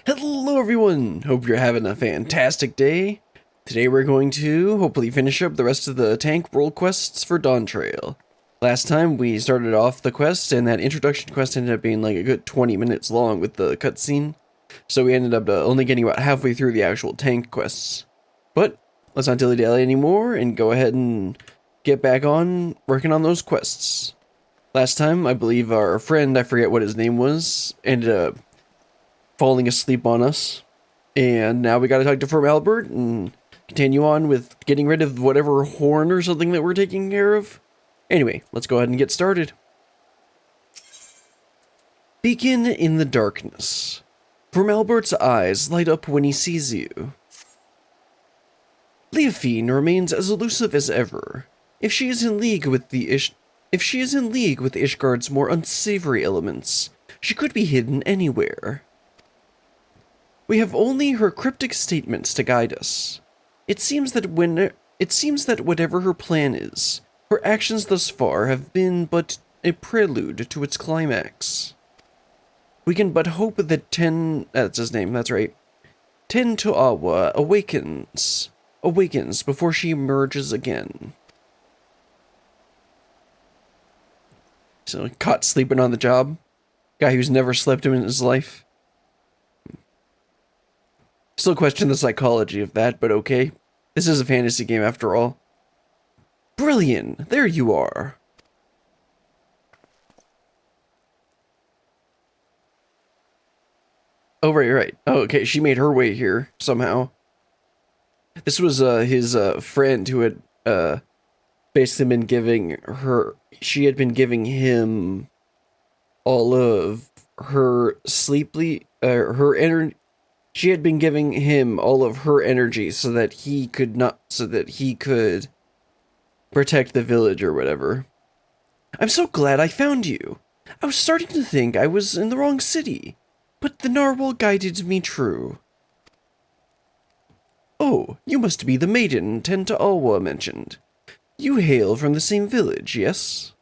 Hello everyone! Hope you're having a fantastic day. Today we're going to hopefully finish up the rest of the tank world quests for Dawntrail. Last time we started off the quest and that introduction quest ended up being like a good 20 minutes long with the cutscene. So we ended up only getting about halfway through the actual tank quests. But let's not dilly-dally anymore and go ahead and get back on working on those quests. Last time, I believe our friend, I forget what his name was, ended up falling asleep on us. And now we gotta talk to Firm Albert and continue on with getting rid of whatever horn or something that we're taking care of. Anyway, let's go ahead and get started. Beacon in the darkness. Firm Albert's eyes light up when he sees you. Leofine remains as elusive as ever. If she is in league with Ishgard's more unsavory elements, she could be hidden anywhere. We have only her cryptic statements to guide us. It seems that whatever her plan is, her actions thus far have been but a prelude to its climax. We can but hope that that's his name, that's right. Ten To'awa awakens before she emerges again. So, caught sleeping on the job. Guy who's never slept in his life. Still question the psychology of that, but okay. This is a fantasy game after all. Brilliant! There you are! Oh, right. Oh, okay, she made her way here, somehow. This was, his, friend who had, basically been giving her... She had been giving him all of her her energy. She had been giving him all of her energy so that he could protect the village or whatever. I'm so glad I found you. I was starting to think I was in the wrong city, but the narwhal guided me true. Oh, you must be the maiden Tenta Alwa mentioned. You hail from the same village, yes?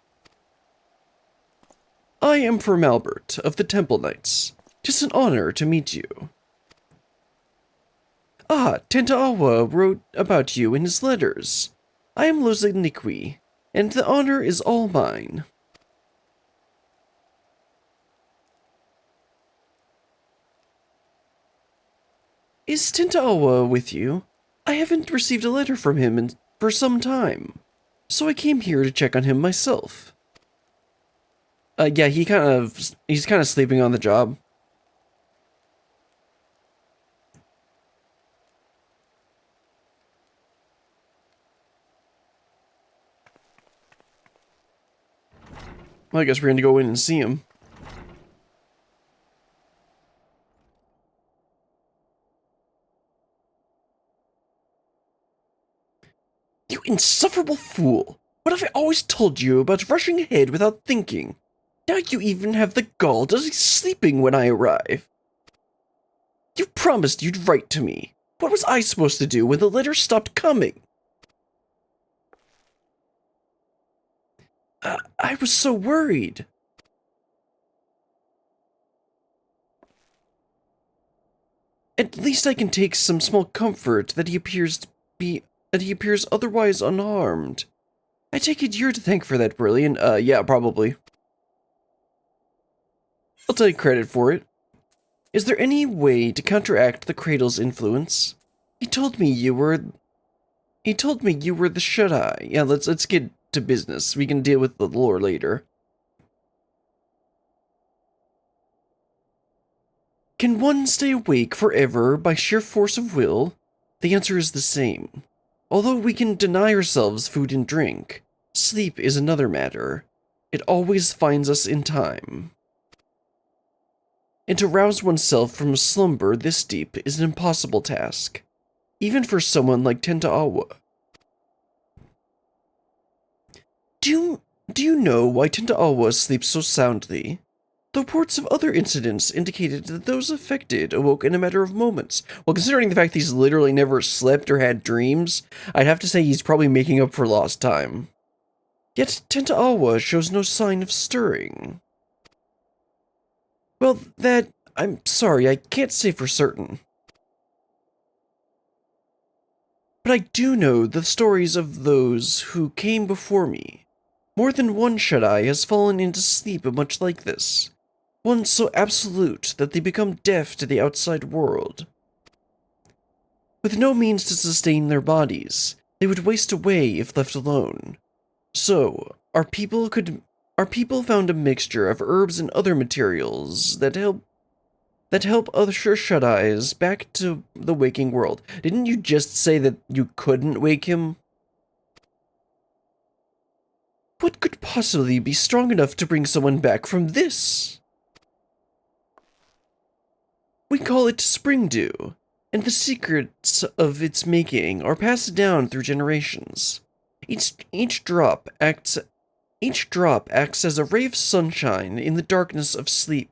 I am Firm Albert of the Temple Knights. 'Tis an honor to meet you. Ah, Tenta Alwa wrote about you in his letters. I am Loziniqui, and the honor is all mine. Is Tenta Alwa with you? I haven't received a letter from him for some time, so I came here to check on him myself. Yeah, he's kind of sleeping on the job. Well, I guess we're going to go in and see him. You insufferable fool! What have I always told you about rushing ahead without thinking? Now you even have the gall to be sleeping when I arrive. You promised you'd write to me. What was I supposed to do when the letter stopped coming? I was so worried. At least I can take some small comfort that he appears otherwise unharmed. I take it you're to thank for that, Brilliant. Yeah, probably. I'll take credit for it. Is there any way to counteract the Cradle's influence? He told me you were the shut-eye. Yeah, let's get to business. We can deal with the lore later. Can one stay awake forever by sheer force of will? The answer is the same. Although we can deny ourselves food and drink, sleep is another matter. It always finds us in time. And to rouse oneself from a slumber this deep is an impossible task, even for someone like Tenta Alwa. Do you know why Tenta Alwa sleeps so soundly? The reports of other incidents indicated that those affected awoke in a matter of moments. Well, considering the fact he's literally never slept or had dreams, I'd have to say he's probably making up for lost time. Yet Tenta Alwa shows no sign of stirring. Well, that I'm sorry, I can't say for certain. But I do know the stories of those who came before me. More than one Shut-Eye has fallen into sleep much like this. One so absolute that they become deaf to the outside world. With no means to sustain their bodies, they would waste away if left alone. So, our people found a mixture of herbs and other materials that help other Shut-Eyes back to the waking world. Didn't you just say that you couldn't wake him? What could possibly be strong enough to bring someone back from this? We call it spring dew, and the secrets of its making are passed down through generations. Each drop acts as a ray of sunshine in the darkness of sleep,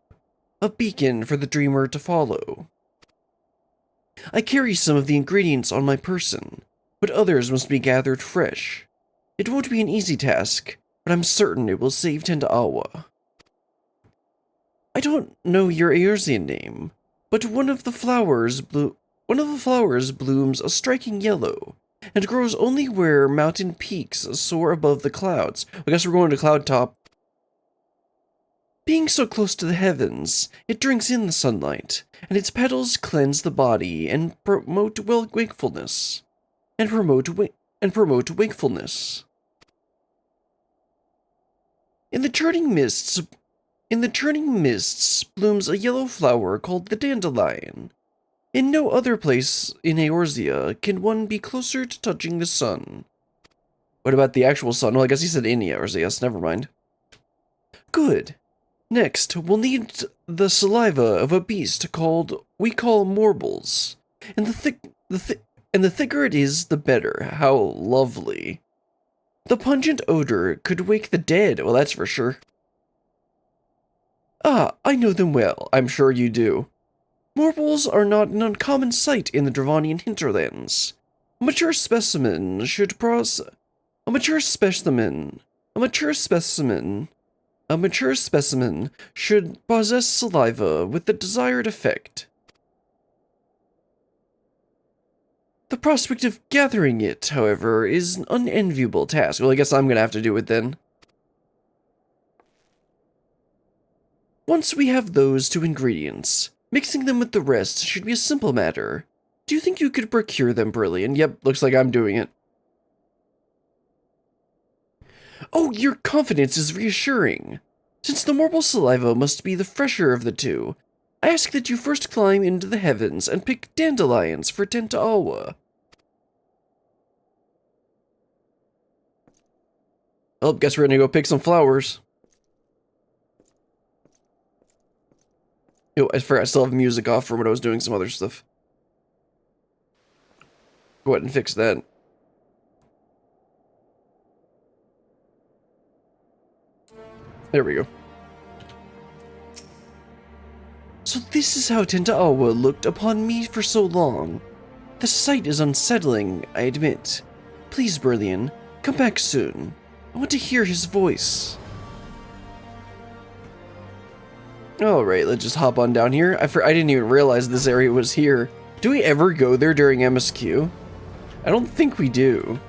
a beacon for the dreamer to follow. I carry some of the ingredients on my person, but others must be gathered fresh. It won't be an easy task, but I'm certain it will save Tentaawa. I don't know your Eorzean name, but one of the flowers blooms a striking yellow, and grows only where mountain peaks soar above the clouds. I guess we're going to cloud top. Being so close to the heavens, it drinks in the sunlight, and its petals cleanse the body and promote wakefulness. Wakefulness. In the churning mists blooms a yellow flower called the dandelion. In no other place in Eorzea can one be closer to touching the sun. What about the actual sun? Well, I guess he said in Eorzea. Yes, never mind. Good. Next, we'll need the saliva of a beast we call morbles. And the thicker it is, the better. How lovely. The pungent odor could wake the dead, well, that's for sure. Ah, I know them well, I'm sure you do. Morbles are not an uncommon sight in the Dravanian hinterlands. A mature specimen should possess saliva with the desired effect. The prospect of gathering it, however, is an unenviable task. Well, I guess I'm gonna have to do it then. Once we have those two ingredients, mixing them with the rest should be a simple matter. Do you think you could procure them, Brilliant? Yep, looks like I'm doing it. Oh, your confidence is reassuring. Since the morble saliva must be the fresher of the two, I ask that you first climb into the heavens and pick dandelions for Tentaawa. Well, guess we're gonna go pick some flowers. Oh, I forgot I still have music off from when I was doing some other stuff. Go ahead and fix that. There we go. So this is how Tentaawa looked upon me for so long. The sight is unsettling, I admit. Please, Berlian, come back soon. I want to hear his voice. Alright, let's just hop on down here. I didn't even realize this area was here. Do we ever go there during MSQ? I don't think we do.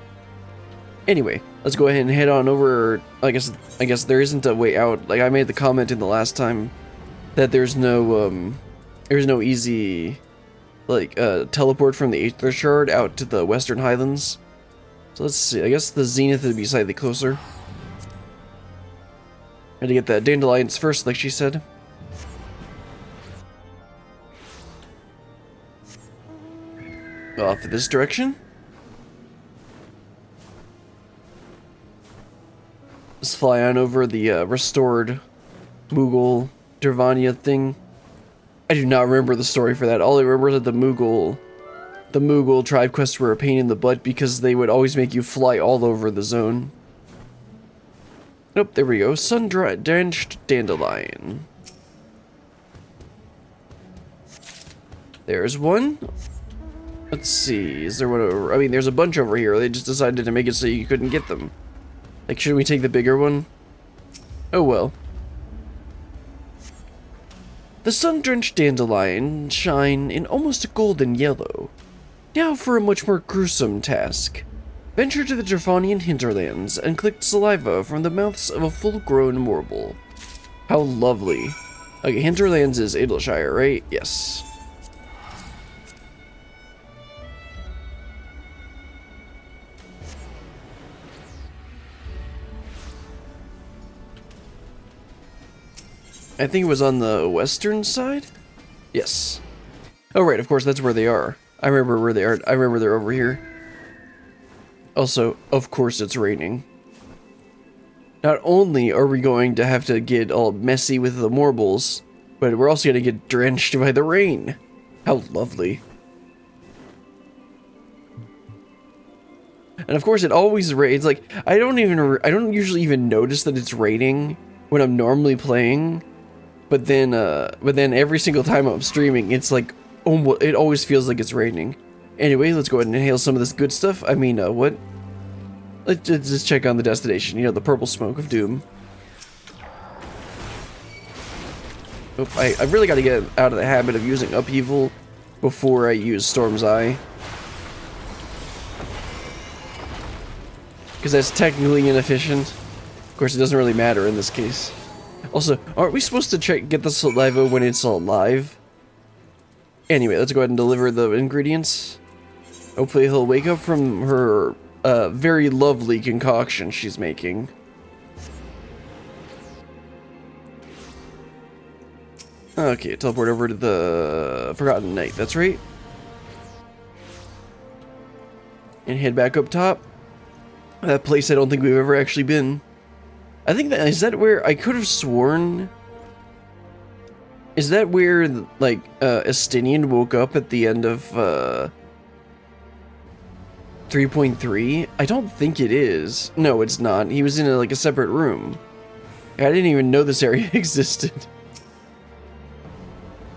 Anyway, let's go ahead and head on over. I guess there isn't a way out. Like, I made the comment in the last time that there's no easy, like, teleport from the Aether Shard out to the Western Highlands. So let's see, I guess the Zenith would be slightly closer. Had to get that dandelions first, like she said. Off this direction. Let's fly on over the restored Moogle Dervania thing. I do not remember the story for that. All I remember is that the Moogle tribe quests were a pain in the butt because they would always make you fly all over the zone. Nope, there we go. Sun-drenched dandelion. There's one. Let's see, is there one over? I mean, there's a bunch over here. They just decided to make it so you couldn't get them. Like, should we take the bigger one? Oh well. The sun-drenched dandelions shine in almost a golden yellow. Now for a much more gruesome task. Venture to the Drafonian hinterlands and collect saliva from the mouths of a full-grown morble. How lovely. Okay, hinterlands is Adelshire, right? Yes. I think it was on the western side? Yes. Oh, right, of course, that's where they are. I remember where they are. I remember they're over here. Also, of course it's raining. Not only are we going to have to get all messy with the morbles, but we're also going to get drenched by the rain. How lovely. And of course it always rains. Like, I don't usually even notice that it's raining when I'm normally playing. But then every single time I'm streaming, it's like, almost, it always feels like it's raining. Anyway, let's go ahead and inhale some of this good stuff. I mean, what? Let's just check on the destination. You know, the purple smoke of doom. Oh, I really got to get out of the habit of using upheaval before I use Storm's Eye. Because that's technically inefficient. Of course, it doesn't really matter in this case. Also, aren't we supposed to get the saliva when it's alive? Anyway, let's go ahead and deliver the ingredients. Hopefully he'll wake up from her very lovely concoction she's making. Okay, teleport over to the Forgotten Night, that's right. And head back up top. That place I don't think we've ever actually been. I think that, is that where, I could have sworn, is that where, like, Estinian woke up at the end of, 3.3? I don't think it is. No, it's not. He was in, like, a separate room. I didn't even know this area existed.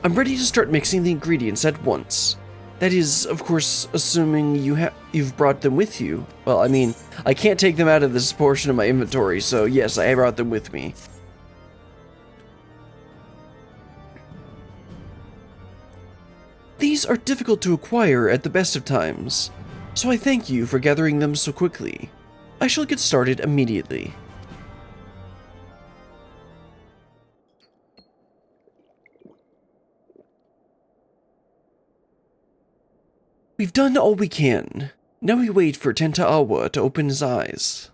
I'm ready to start mixing the ingredients at once. That is, of course, assuming you've brought them with you. Well, I mean, I can't take them out of this portion of my inventory, so yes, I brought them with me. These are difficult to acquire at the best of times, so I thank you for gathering them so quickly. I shall get started immediately. We've done all we can. Now we wait for Tentaawa to open his eyes.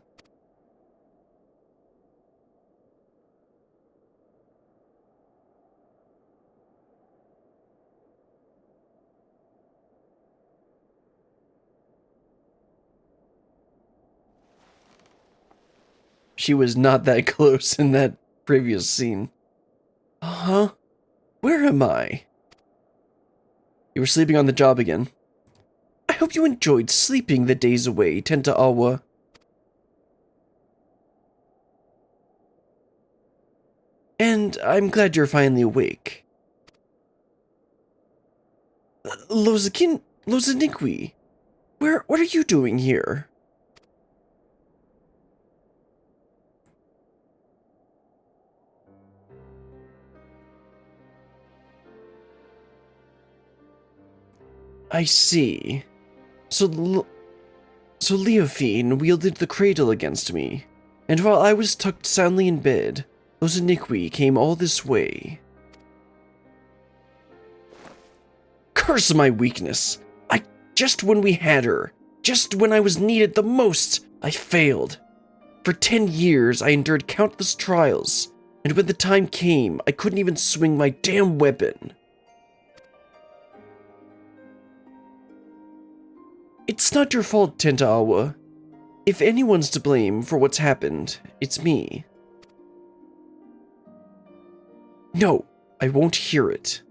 She was not that close in that previous scene. Uh-huh. Where am I? You were sleeping on the job again. I hope you enjoyed sleeping the days away, Tentaawa. And I'm glad you're finally awake. Lozaniqui, what are you doing here? I see. So Leofine wielded the cradle against me, and while I was tucked soundly in bed, Lozaniqui came all this way. Curse my weakness! Just when we had her, just when I was needed the most, I failed. For 10 years, I endured countless trials, and when the time came, I couldn't even swing my damn weapon. It's not your fault, Tentaawa. If anyone's to blame for what's happened, it's me. No, I won't hear it.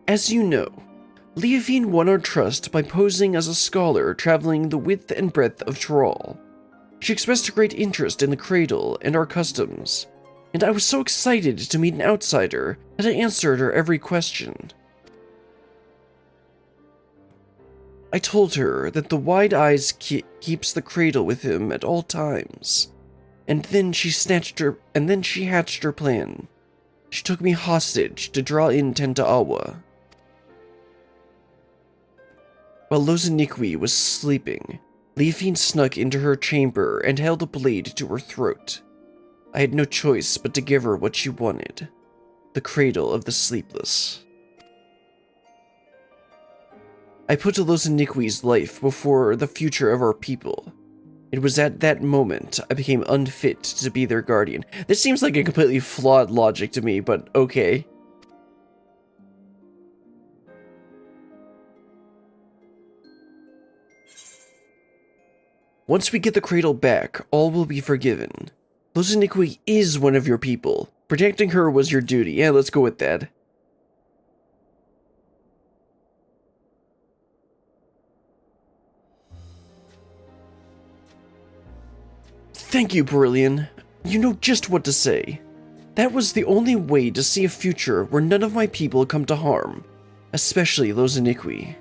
As you know, Leofine won our trust by posing as a scholar traveling the width and breadth of Tyrol. She expressed a great interest in the cradle and our customs. and I was so excited to meet an outsider that I answered her every question. I told her that the wide eyes keeps the cradle with him at all times, and then she hatched her plan. She took me hostage to draw in Tentaawa. While Lozaniqui was sleeping, Leafine snuck into her chamber and held a blade to her throat. I had no choice but to give her what she wanted, the cradle of the sleepless. I put Lozaniqui's life before the future of our people. It was at that moment I became unfit to be their guardian. This seems like a completely flawed logic to me, but okay. Once we get the cradle back, all will be forgiven. Lozaniqui is one of your people. Protecting her was your duty. Yeah, let's go with that. Thank you, Brillian. You know just what to say. That was the only way to see a future where none of my people come to harm, especially Lozaniqui.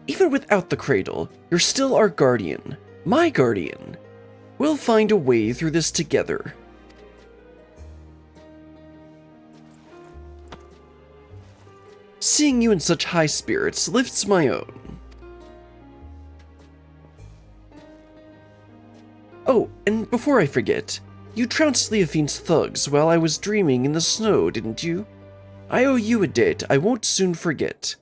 Even without the cradle, you're still our guardian. My guardian. We'll find a way through this together. Seeing you in such high spirits lifts my own. Oh, and before I forget, you trounced Leofine's thugs while I was dreaming in the snow, didn't you? I owe you a debt I won't soon forget.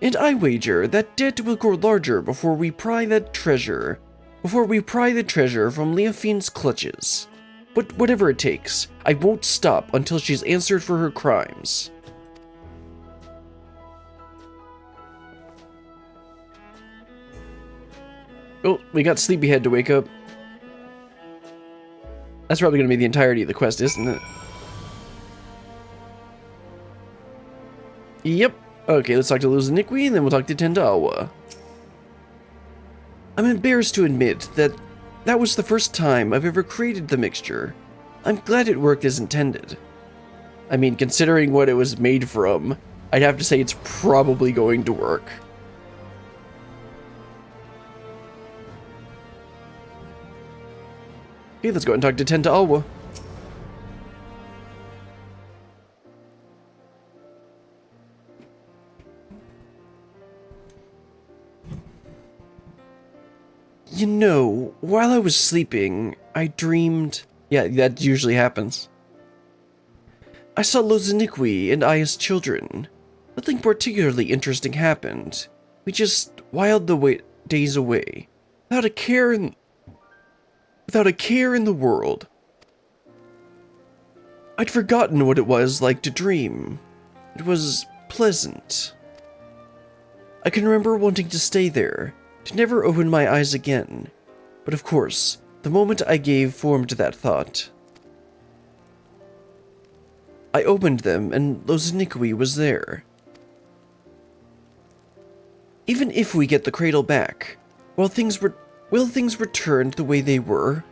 And I wager that debt will grow larger before we pry the treasure from Leofine's clutches. But whatever it takes, I won't stop until she's answered for her crimes. Oh, we got Sleepyhead to wake up. That's probably going to be the entirety of the quest, isn't it? Yep. Okay, let's talk to Lozaniqui, and then we'll talk to Tentaawa. I'm embarrassed to admit that was the first time I've ever created the mixture. I'm glad it worked as intended. I mean, considering what it was made from, I'd have to say it's probably going to work. Okay, let's go and talk to Tentaawa. You know, while I was sleeping, I dreamed... Yeah, that usually happens. I saw Lozaniqui and I as children. Nothing particularly interesting happened. We just whiled the days away, without a care in the world. I'd forgotten what it was like to dream. It was pleasant. I can remember wanting to stay there, to never open my eyes again. But of course, the moment I gave form to that thought, I opened them and Lozaniqui was there. Even if we get the cradle back, will things return the way they were?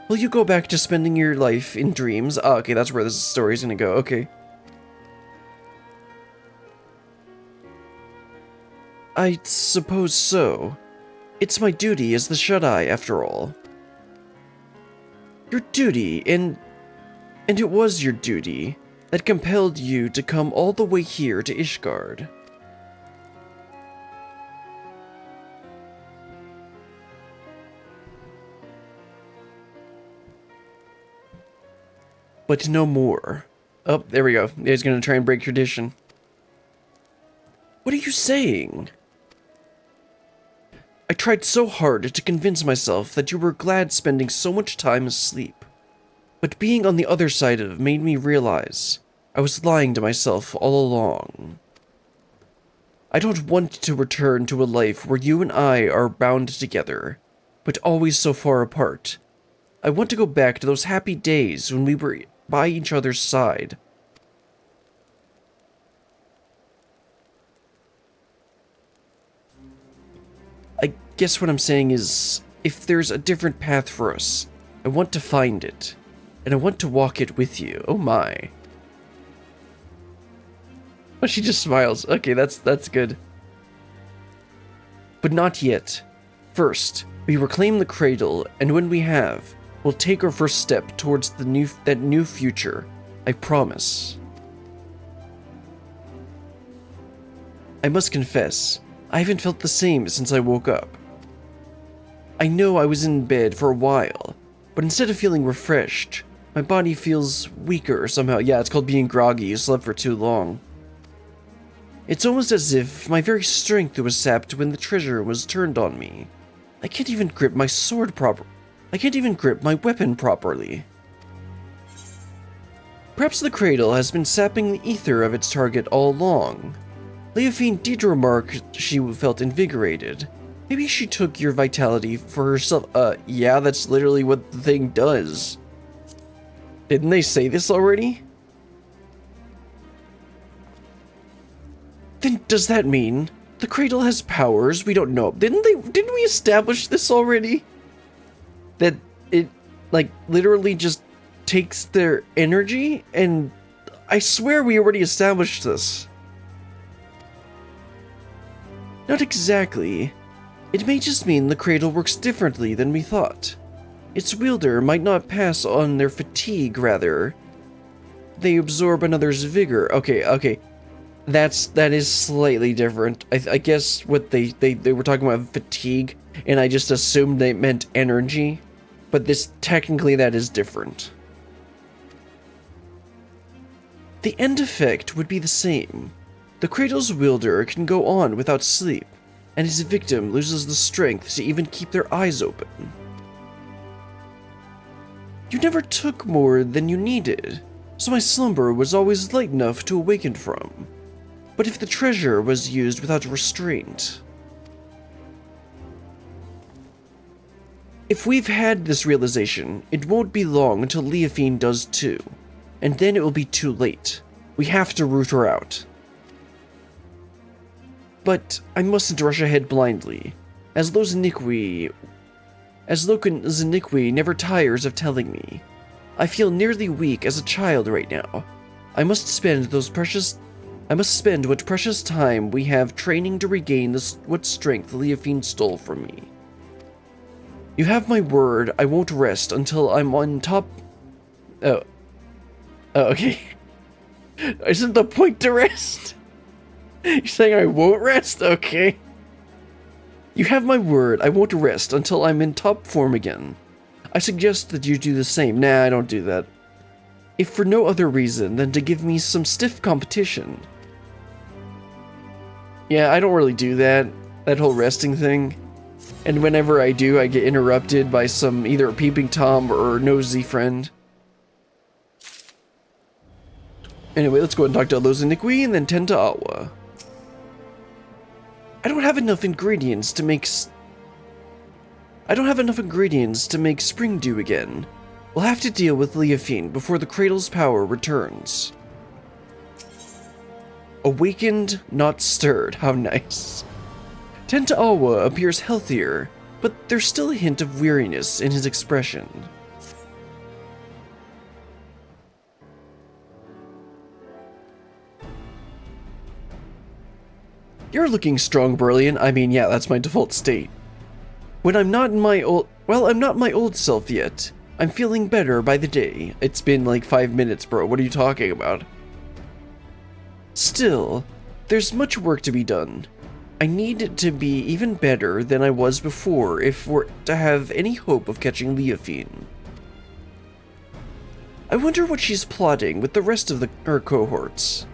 Will you go back to spending your life in dreams? Ah, okay, that's where this story's gonna go, okay. I suppose so. It's my duty as the Shut-Eye, after all. Your duty, and it was your duty, that compelled you to come all the way here to Ishgard. But no more. Oh, there we go. He's gonna try and break tradition. What are you saying? I tried so hard to convince myself that you were glad spending so much time asleep. But being on the other side of it made me realize I was lying to myself all along. I don't want to return to a life where you and I are bound together, but always so far apart. I want to go back to those happy days when we were by each other's side. I guess what I'm saying is, if there's a different path for us, I want to find it, and I want to walk it with you. Oh my. Oh, she just smiles. Okay, that's good. But not yet. First, we reclaim the cradle, and when we have, we'll take our first step towards that new future. I promise. I must confess, I haven't felt the same since I woke up. I know I was in bed for a while, but instead of feeling refreshed, my body feels weaker somehow. Yeah, it's called being groggy. You slept for too long. It's almost as if my very strength was sapped when the treasure was turned on me. I can't even grip my sword I can't even grip my weapon properly. Perhaps the cradle has been sapping the ether of its target all along. Leofine did remark she felt invigorated. Maybe she took your vitality for herself. Yeah, that's literally what the thing does. Didn't they say this already? Then does that mean the cradle has powers we don't know? Didn't we establish this already? That it, like, literally just takes their energy? And I swear we already established this. Not exactly. It may just mean the cradle works differently than we thought. Its wielder might not pass on their fatigue, rather. They absorb another's vigor. Okay. That is slightly different. I guess what they were talking about fatigue, and I just assumed they meant energy. But this, technically, that is different. The end effect would be the same. The cradle's wielder can go on without sleep, and his victim loses the strength to even keep their eyes open. You never took more than you needed, so my slumber was always light enough to awaken from. But if the treasure was used without restraint... If we've had this realization, it won't be long until Leofine does too, and then it will be too late. We have to root her out. But I mustn't rush ahead blindly, as Lokan Zaniqui never tires of telling me. I feel nearly weak as a child right now. I must spend what precious time we have training to regain what strength Leofine stole from me. You have my word, I won't rest until I'm on top... Oh, okay. Isn't the point to rest? You're saying I won't rest? Okay. You have my word, I won't rest until I'm in top form again. I suggest that you do the same. Nah, I don't do that. If for no other reason than to give me some stiff competition. Yeah, I don't really do that whole resting thing. And whenever I do, I get interrupted by some either peeping Tom or nosy friend. Anyway, let's go and talk to Lozaniqui and then tend to Awa. I don't have enough ingredients to make spring dew again. We'll have to deal with Leofine before the cradle's power returns. Awakened, not stirred. How nice. Tenta Awa appears healthier, but there's still a hint of weariness in his expression. You're looking strong, Brilliant. I mean, yeah, that's my default state. When I'm not my old self yet. I'm feeling better by the day. It's been like 5 minutes, bro. What are you talking about? Still, there's much work to be done. I need to be even better than I was before if we're to have any hope of catching Leofine. I wonder what she's plotting with the rest of her cohorts.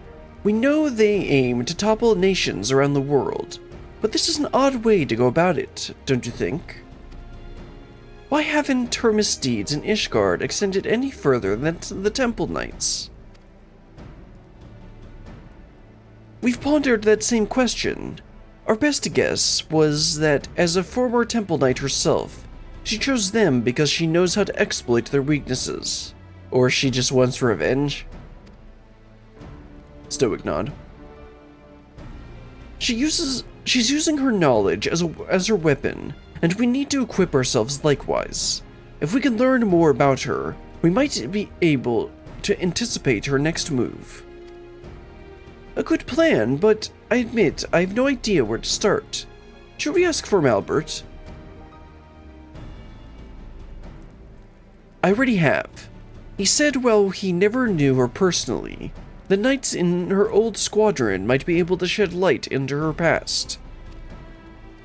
We know they aim to topple nations around the world, but this is an odd way to go about it, don't you think? Why haven't her misdeeds in Ishgard extended any further than to the Temple Knights? We've pondered that same question. Our best guess was that, as a former Temple Knight herself, she chose them because she knows how to exploit their weaknesses. Or she just wants revenge. Stoic nod. She's using her knowledge as her weapon, and we need to equip ourselves likewise. If we can learn more about her, we might be able to anticipate her next move. A good plan, but I admit I have no idea where to start. Should we ask for Albert? I already have. He said while he never knew her personally, the knights in her old squadron might be able to shed light into her past.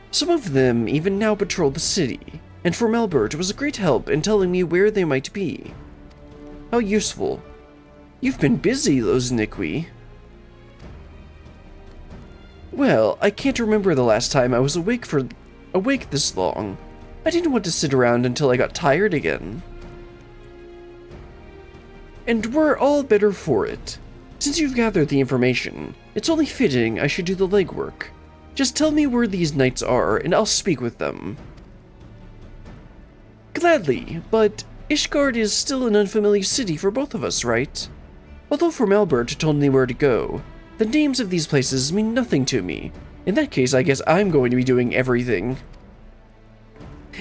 Some of them even now patrol the city, and Albert was a great help in telling me where they might be. How useful. You've been busy, Lozniqui. Well, I can't remember the last time I was awake this long. I didn't want to sit around until I got tired again. And we're all better for it. Since you've gathered the information, it's only fitting I should do the legwork. Just tell me where these knights are, and I'll speak with them. Gladly, but Ishgard is still an unfamiliar city for both of us, right? Although Albert told me where to go, the names of these places mean nothing to me. In that case, I guess I'm going to be doing everything.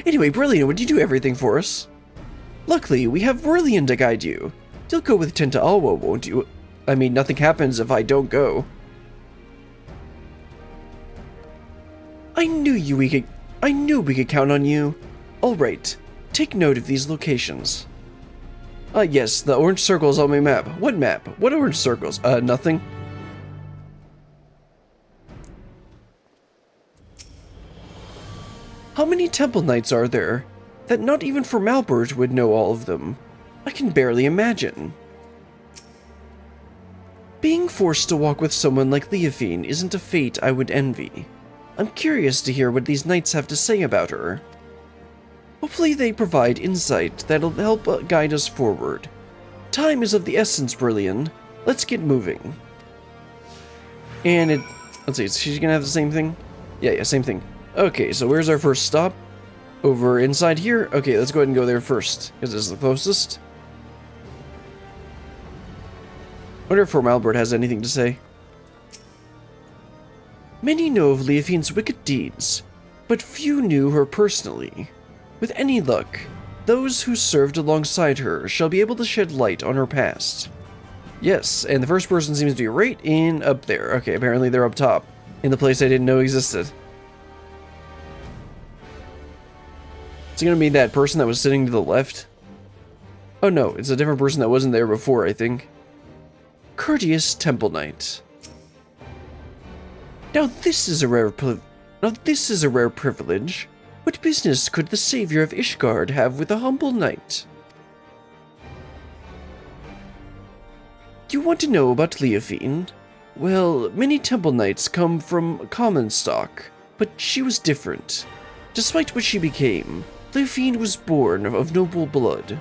Anyway, Brilliant, would you do everything for us? Luckily, we have Brilliant to guide you. You'll go with Tenta Alwa, won't you? I mean, nothing happens if I don't go. I knew we could count on you. Alright, take note of these locations. Yes, the orange circles on my map. What map? What orange circles? Nothing. How many temple knights are there? That not even Albert would know all of them. I can barely imagine. Being forced to walk with someone like Leofine isn't a fate I would envy. I'm curious to hear what these knights have to say about her. Hopefully they provide insight that'll help guide us forward. Time is of the essence, Brilliant. Let's get moving. And let's see, she's gonna have the same thing? Yeah, same thing. Okay, so where's our first stop? Over inside here? Okay, let's go ahead and go there first, because it's the closest. Wonder if Albert has anything to say. Many know of Leofine's wicked deeds, but few knew her personally. With any luck, those who served alongside her shall be able to shed light on her past. Yes, and the first person seems to be right in up there. Okay, apparently they're up top, in the place I didn't know existed. Is it gonna be that person that was sitting to the left? Oh no, it's a different person that wasn't there before, I think. Courteous Temple Knight. Now this is a rare privilege. What business could the savior of Ishgard have with a humble knight? You want to know about Leofine? Well, many temple knights come from common stock, but she was different. Despite what she became, Leofine was born of noble blood.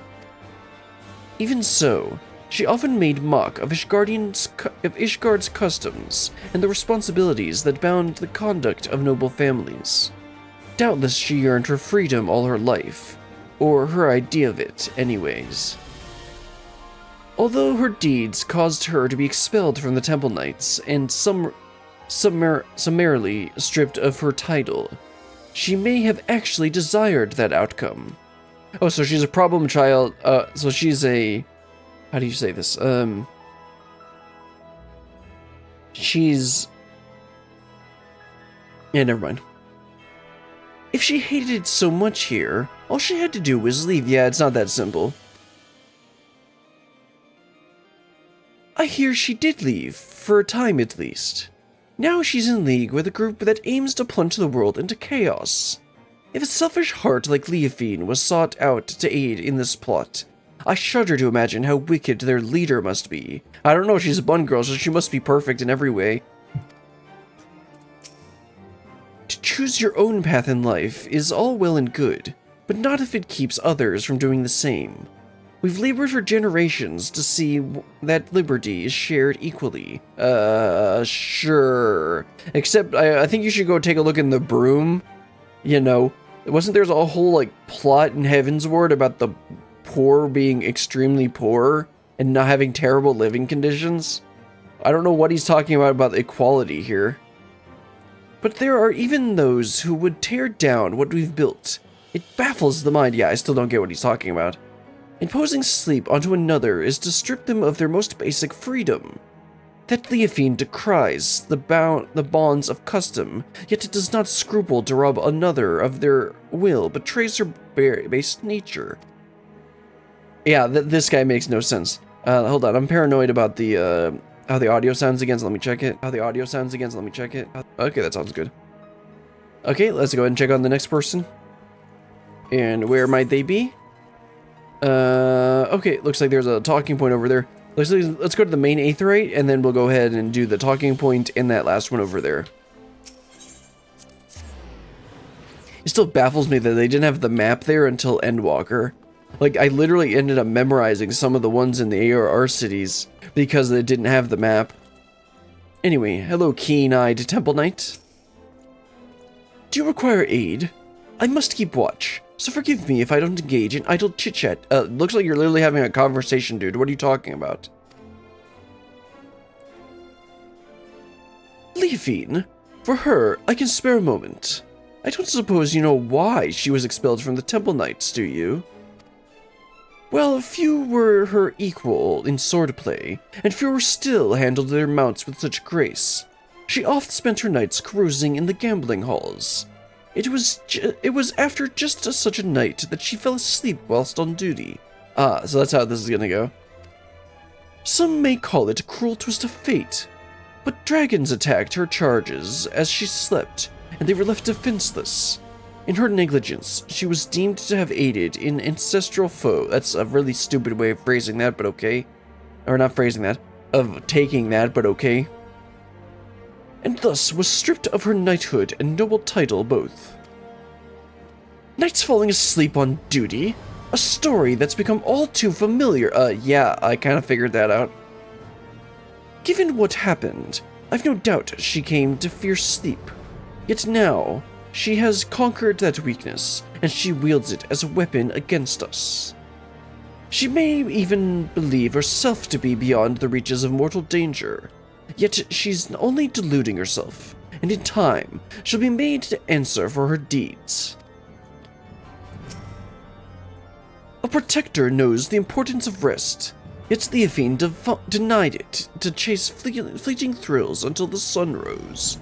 Even so, she often made mock of Ishgard's customs and the responsibilities that bound the conduct of noble families. Doubtless she yearned for freedom all her life, or her idea of it, anyways. Although her deeds caused her to be expelled from the Temple Knights and summarily stripped of her title, she may have actually desired that outcome. Oh, so she's a problem child. So she's a... How do you say this? She's... Yeah, never mind. If she hated it so much here, all she had to do was leave. Yeah, it's not that simple. I hear she did leave, for a time at least. Now she's in league with a group that aims to plunge the world into chaos. If a selfish heart like Leofine was sought out to aid in this plot, I shudder to imagine how wicked their leader must be. I don't know, she's a bun girl, so she must be perfect in every way. To choose your own path in life is all well and good, but not if it keeps others from doing the same. We've labored for generations to see that liberty is shared equally. Sure. Except, I think you should go take a look in the Broom. You know, wasn't there a whole, like, plot in Heavensward about the poor being extremely poor and not having terrible living conditions? I don't know what he's talking about equality here. But there are even those who would tear down what we've built. It baffles the mind. Yeah, I still don't get what he's talking about. Imposing sleep onto another is to strip them of their most basic freedom. That Leafine decries the bonds of custom, yet it does not scruple to rob another of their will, betrays her base nature. Yeah, this guy makes no sense. Hold on, I'm paranoid about the, how the audio sounds again, so let me check it. Okay, that sounds good. Okay, let's go ahead and check on the next person. And where might they be? Okay, looks like there's a talking point over there. Let's go to the main Aetheryte, and then we'll go ahead and do the talking point in that last one over there. It still baffles me that they didn't have the map there until Endwalker. Like, I literally ended up memorizing some of the ones in the ARR cities because they didn't have the map. Anyway, hello keen-eyed Temple Knight. Do you require aid? I must keep watch, so forgive me if I don't engage in idle chit-chat. Looks like you're literally having a conversation, dude. What are you talking about? Leafine, for her, I can spare a moment. I don't suppose you know why she was expelled from the Temple Knights, do you? Well, few were her equal in swordplay, and fewer still handled their mounts with such grace. She oft spent her nights carousing in the gambling halls. It was after just such a night that she fell asleep whilst on duty. Ah, so that's how this is gonna go. Some may call it a cruel twist of fate, but dragons attacked her charges as she slept, and they were left defenseless. In her negligence, she was deemed to have aided an ancestral foe. That's a really stupid way of phrasing that, but okay. Or not phrasing that, of taking that, but okay. And thus was stripped of her knighthood and noble title both. Knights falling asleep on duty? A story that's become all too familiar. Yeah, I kind of figured that out. Given what happened, I've no doubt she came to fear sleep. Yet now, she has conquered that weakness, and she wields it as a weapon against us. She may even believe herself to be beyond the reaches of mortal danger, yet she's only deluding herself, and in time, she'll be made to answer for her deeds. A protector knows the importance of rest, yet Leafine denied it to chase fleeting thrills until the sun rose.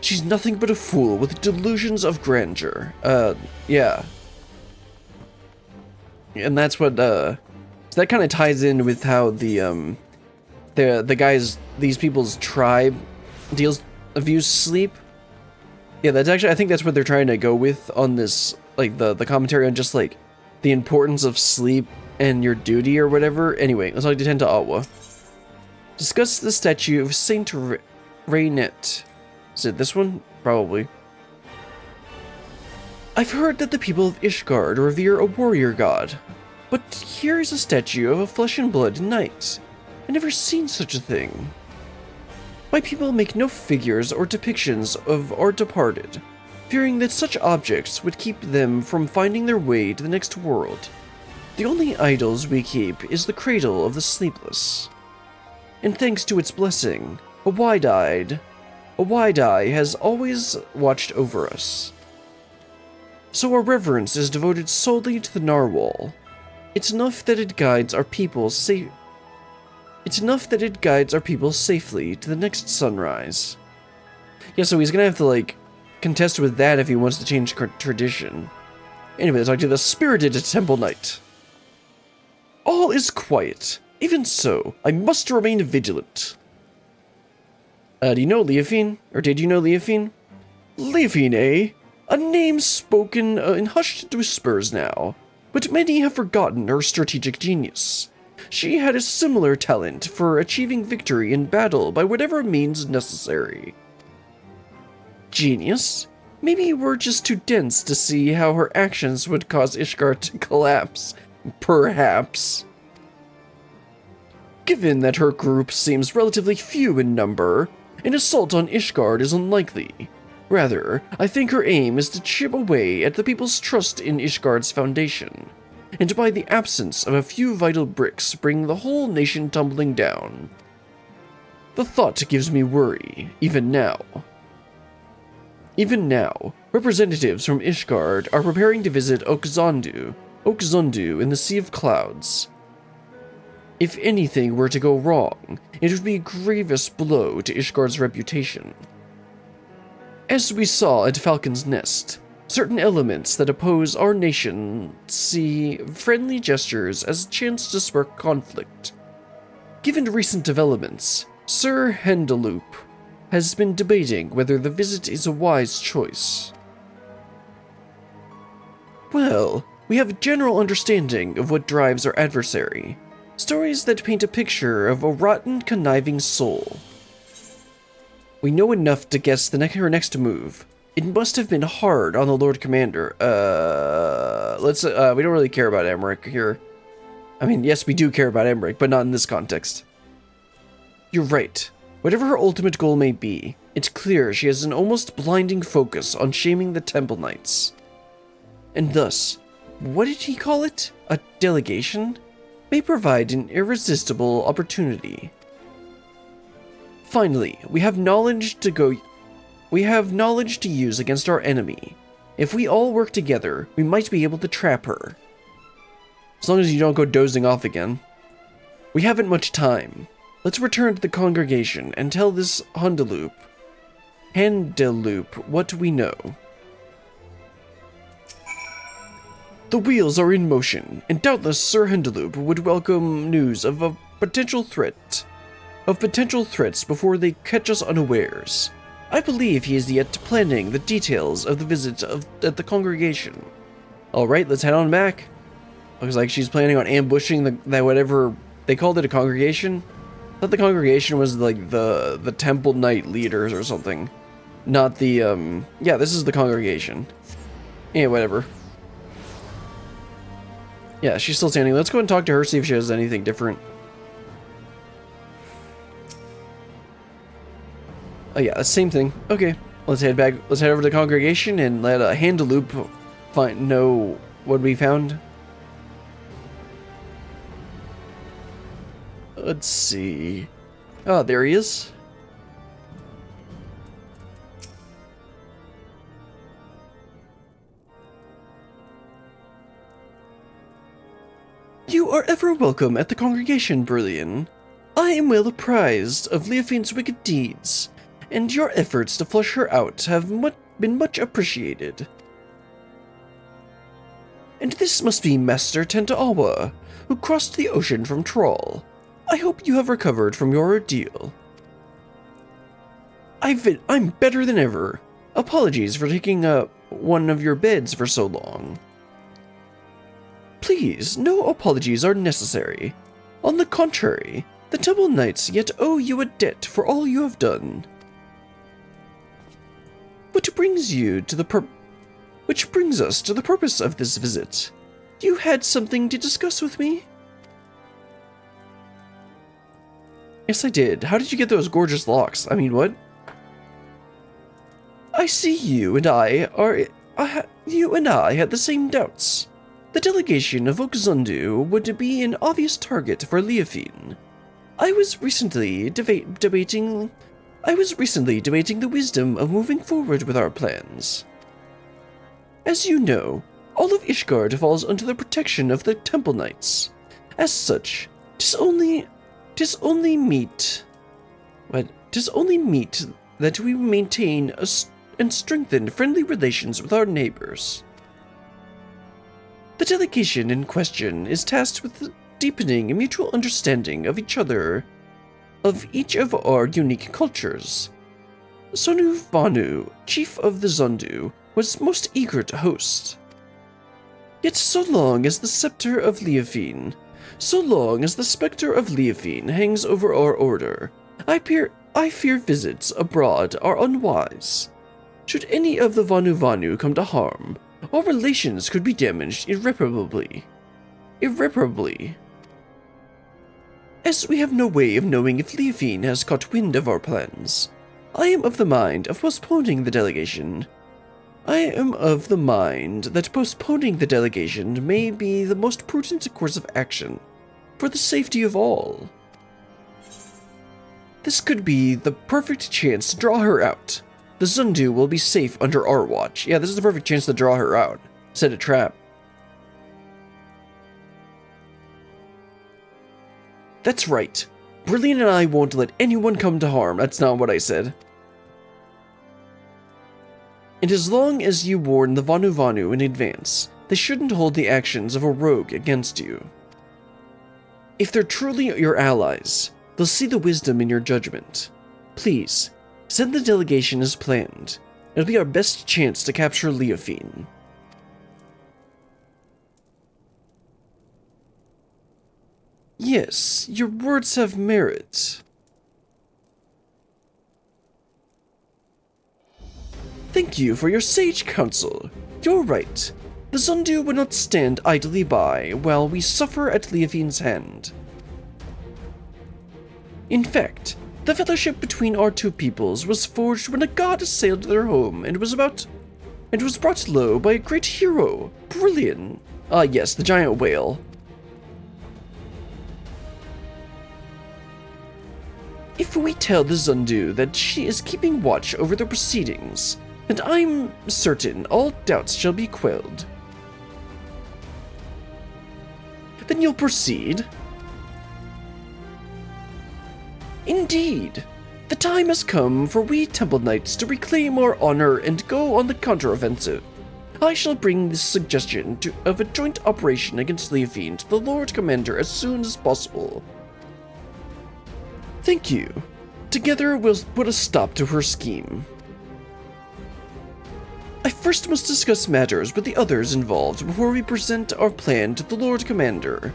She's nothing but a fool with delusions of grandeur. Yeah. And that's what, so that kind of ties in with how the guys, these people's tribe views sleep. Yeah, that's actually, I think that's what they're trying to go with on this, like, the commentary on just, like, the importance of sleep and your duty or whatever. Anyway, let's talk to Tenta Awa. Discuss the statue of Saint Rainet. Is it this one? Probably. I've heard that the people of Ishgard revere a warrior god, but here is a statue of a flesh and blood knight. I've never seen such a thing. My people make no figures or depictions of our departed, fearing that such objects would keep them from finding their way to the next world. The only idols we keep is the cradle of the sleepless. And thanks to its blessing, a wide-eye has always watched over us. So our reverence is devoted solely to the narwhal. It's enough that it guides our people safely to the next sunrise. Yeah, so he's gonna have to, like, contest with that if he wants to change tradition. Anyway, let's talk to the spirited Temple Knight. All is quiet. Even so, I must remain vigilant. Do you know Leafine? Or did you know Leafine? Leafine, eh? A name spoken in hushed whispers now, but many have forgotten her strategic genius. She had a similar talent for achieving victory in battle by whatever means necessary. Genius? Maybe we're just too dense to see how her actions would cause Ishgard to collapse. Perhaps. Given that her group seems relatively few in number, an assault on Ishgard is unlikely. Rather, I think her aim is to chip away at the people's trust in Ishgard's foundation, and by the absence of a few vital bricks bring the whole nation tumbling down. The thought gives me worry, even now. Even now, representatives from Ishgard are preparing to visit Okzondu in the Sea of Clouds. If anything were to go wrong, it would be a grievous blow to Ishgard's reputation. As we saw at Falcon's Nest, certain elements that oppose our nation see friendly gestures as a chance to spark conflict. Given recent developments, Sir Hendeloop has been debating whether the visit is a wise choice. Well, we have a general understanding of what drives our adversary. Stories that paint a picture of a rotten, conniving soul. We know enough to guess her next move. It must have been hard on the Lord Commander. We don't really care about Emmerich here. I mean, yes, we do care about Emmerich, but not in this context. You're right. Whatever her ultimate goal may be, it's clear she has an almost blinding focus on shaming the Temple Knights. And thus, what did he call it? A delegation? May provide an irresistible opportunity. Finally, we have knowledge to use against our enemy. If we all work together, we might be able to trap her. As long as you don't go dozing off again. We haven't much time. Let's return to the congregation and tell this Hendeloop what we know. The wheels are in motion, and doubtless Sir Hendeloop would welcome news of potential threats before they catch us unawares. I believe he is yet planning the details of the visit at the congregation. Alright, let's head on back. Looks like she's planning on ambushing that whatever they called it, a congregation. I thought the congregation was like the Temple Knight leaders or something. Not the, yeah, this is the congregation. Yeah, whatever. Yeah, she's still standing. Let's go and talk to her, see if she has anything different. Oh yeah, same thing. Okay, let's head back. Let's head over to the congregation and let Hendeloop know what we found. Let's see. Oh, there he is. You are ever welcome at the congregation, Brillian. I am well apprised of Leofine's wicked deeds, and your efforts to flush her out have been much appreciated. And this must be Master Tentaawa, who crossed the ocean from Troll. I hope you have recovered from your ordeal. I'm better than ever. Apologies for taking one of your beds for so long. Please, no apologies are necessary. On the contrary, the Temple Knights yet owe you a debt for all you have done. Which brings us to the purpose of this visit. You had something to discuss with me? Yes, I did. How did you get those gorgeous locks? I mean, what? I see you and I had the same doubts. The delegation of Okzondu would be an obvious target for Leofine. I was recently debating the wisdom of moving forward with our plans. As you know, all of Ishgard falls under the protection of the Temple Knights. As such, 'tis only meet that we maintain and strengthen friendly relations with our neighbors. The delegation in question is tasked with deepening a mutual understanding of each of our unique cultures. Sonu Vanu, chief of the Zondu, was most eager to host. Yet so long as the specter of Leofine hangs over our order, I fear visits abroad are unwise. Should any of the Vanu come to harm, our relations could be damaged irreparably. As we have no way of knowing if Leofine has caught wind of our plans, I am of the mind that postponing the delegation may be the most prudent course of action, for the safety of all. This could be the perfect chance to draw her out. The Zundu will be safe under our watch. Yeah, this is the perfect chance to draw her out. Set a trap. That's right. Brilliant and I won't let anyone come to harm. That's not what I said. And as long as you warn the Vanu Vanu in advance, they shouldn't hold the actions of a rogue against you. If they're truly your allies, they'll see the wisdom in your judgment. Please, send the delegation as planned. It'll be our best chance to capture Leofine. Yes, your words have merit. Thank you for your sage counsel. You're right. The Zundu would not stand idly by while we suffer at Leofine's hand. In fact, the fellowship between our two peoples was forged when a god assailed their home and was brought low by a great hero, Brilliant. Yes, the giant whale. If we tell the Zundu that she is keeping watch over their proceedings, and I'm certain all doubts shall be quelled, then you'll proceed? Indeed. The time has come for we Temple Knights to reclaim our honor and go on the counteroffensive. I shall bring this suggestion of a joint operation against Leofine to the Lord Commander as soon as possible. Thank you. Together we'll put a stop to her scheme. I first must discuss matters with the others involved before we present our plan to the Lord Commander.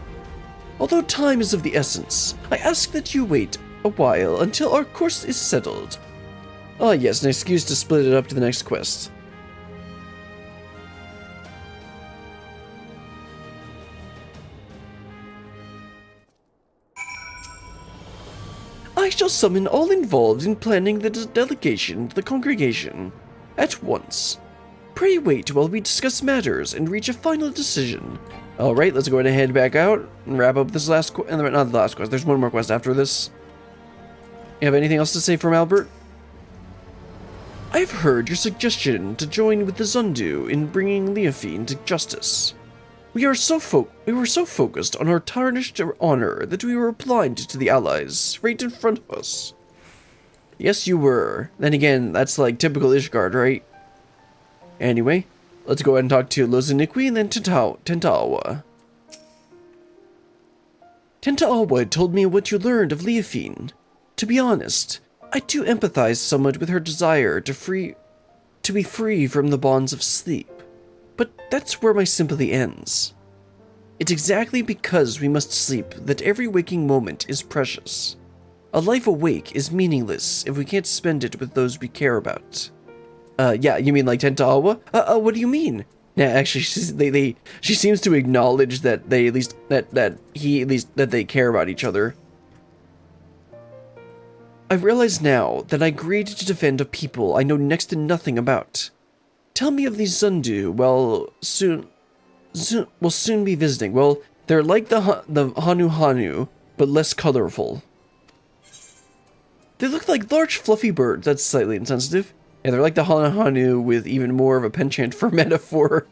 Although time is of the essence, I ask that you wait a while until our course is settled. Ah yes, an excuse to split it up to the next quest. I shall summon all involved in planning the delegation to the congregation at once. Pray wait while we discuss matters and reach a final decision. Alright, let's go ahead and head back out and wrap up this last quest. Not the last quest, there's one more quest after this. You have anything else to say from Albert? I've heard your suggestion to join with the Zundu in bringing Leofine to justice. We were so focused on our tarnished honor that we were blind to the allies right in front of us. Yes, you were. Then again, that's like typical Ishgard, right? Anyway, let's go ahead and talk to Loziniqui and then Tentawa. Tentawa told me what you learned of Leofine. To be honest, I do empathize somewhat with her desire to be free from the bonds of sleep. But that's where my sympathy ends. It's exactly because we must sleep that every waking moment is precious. A life awake is meaningless if we can't spend it with those we care about. Yeah, you mean like Tentawa? What do you mean? Yeah, actually, she seems to acknowledge that they that they care about each other. I realize now that I agreed to defend a people I know next to nothing about. Tell me of these Zundu. Well, we'll soon be visiting. Well, they're like the Hanu Hanu, but less colorful. They look like large fluffy birds. That's slightly insensitive. Yeah, they're like the Hanu Hanu with even more of a penchant for metaphor.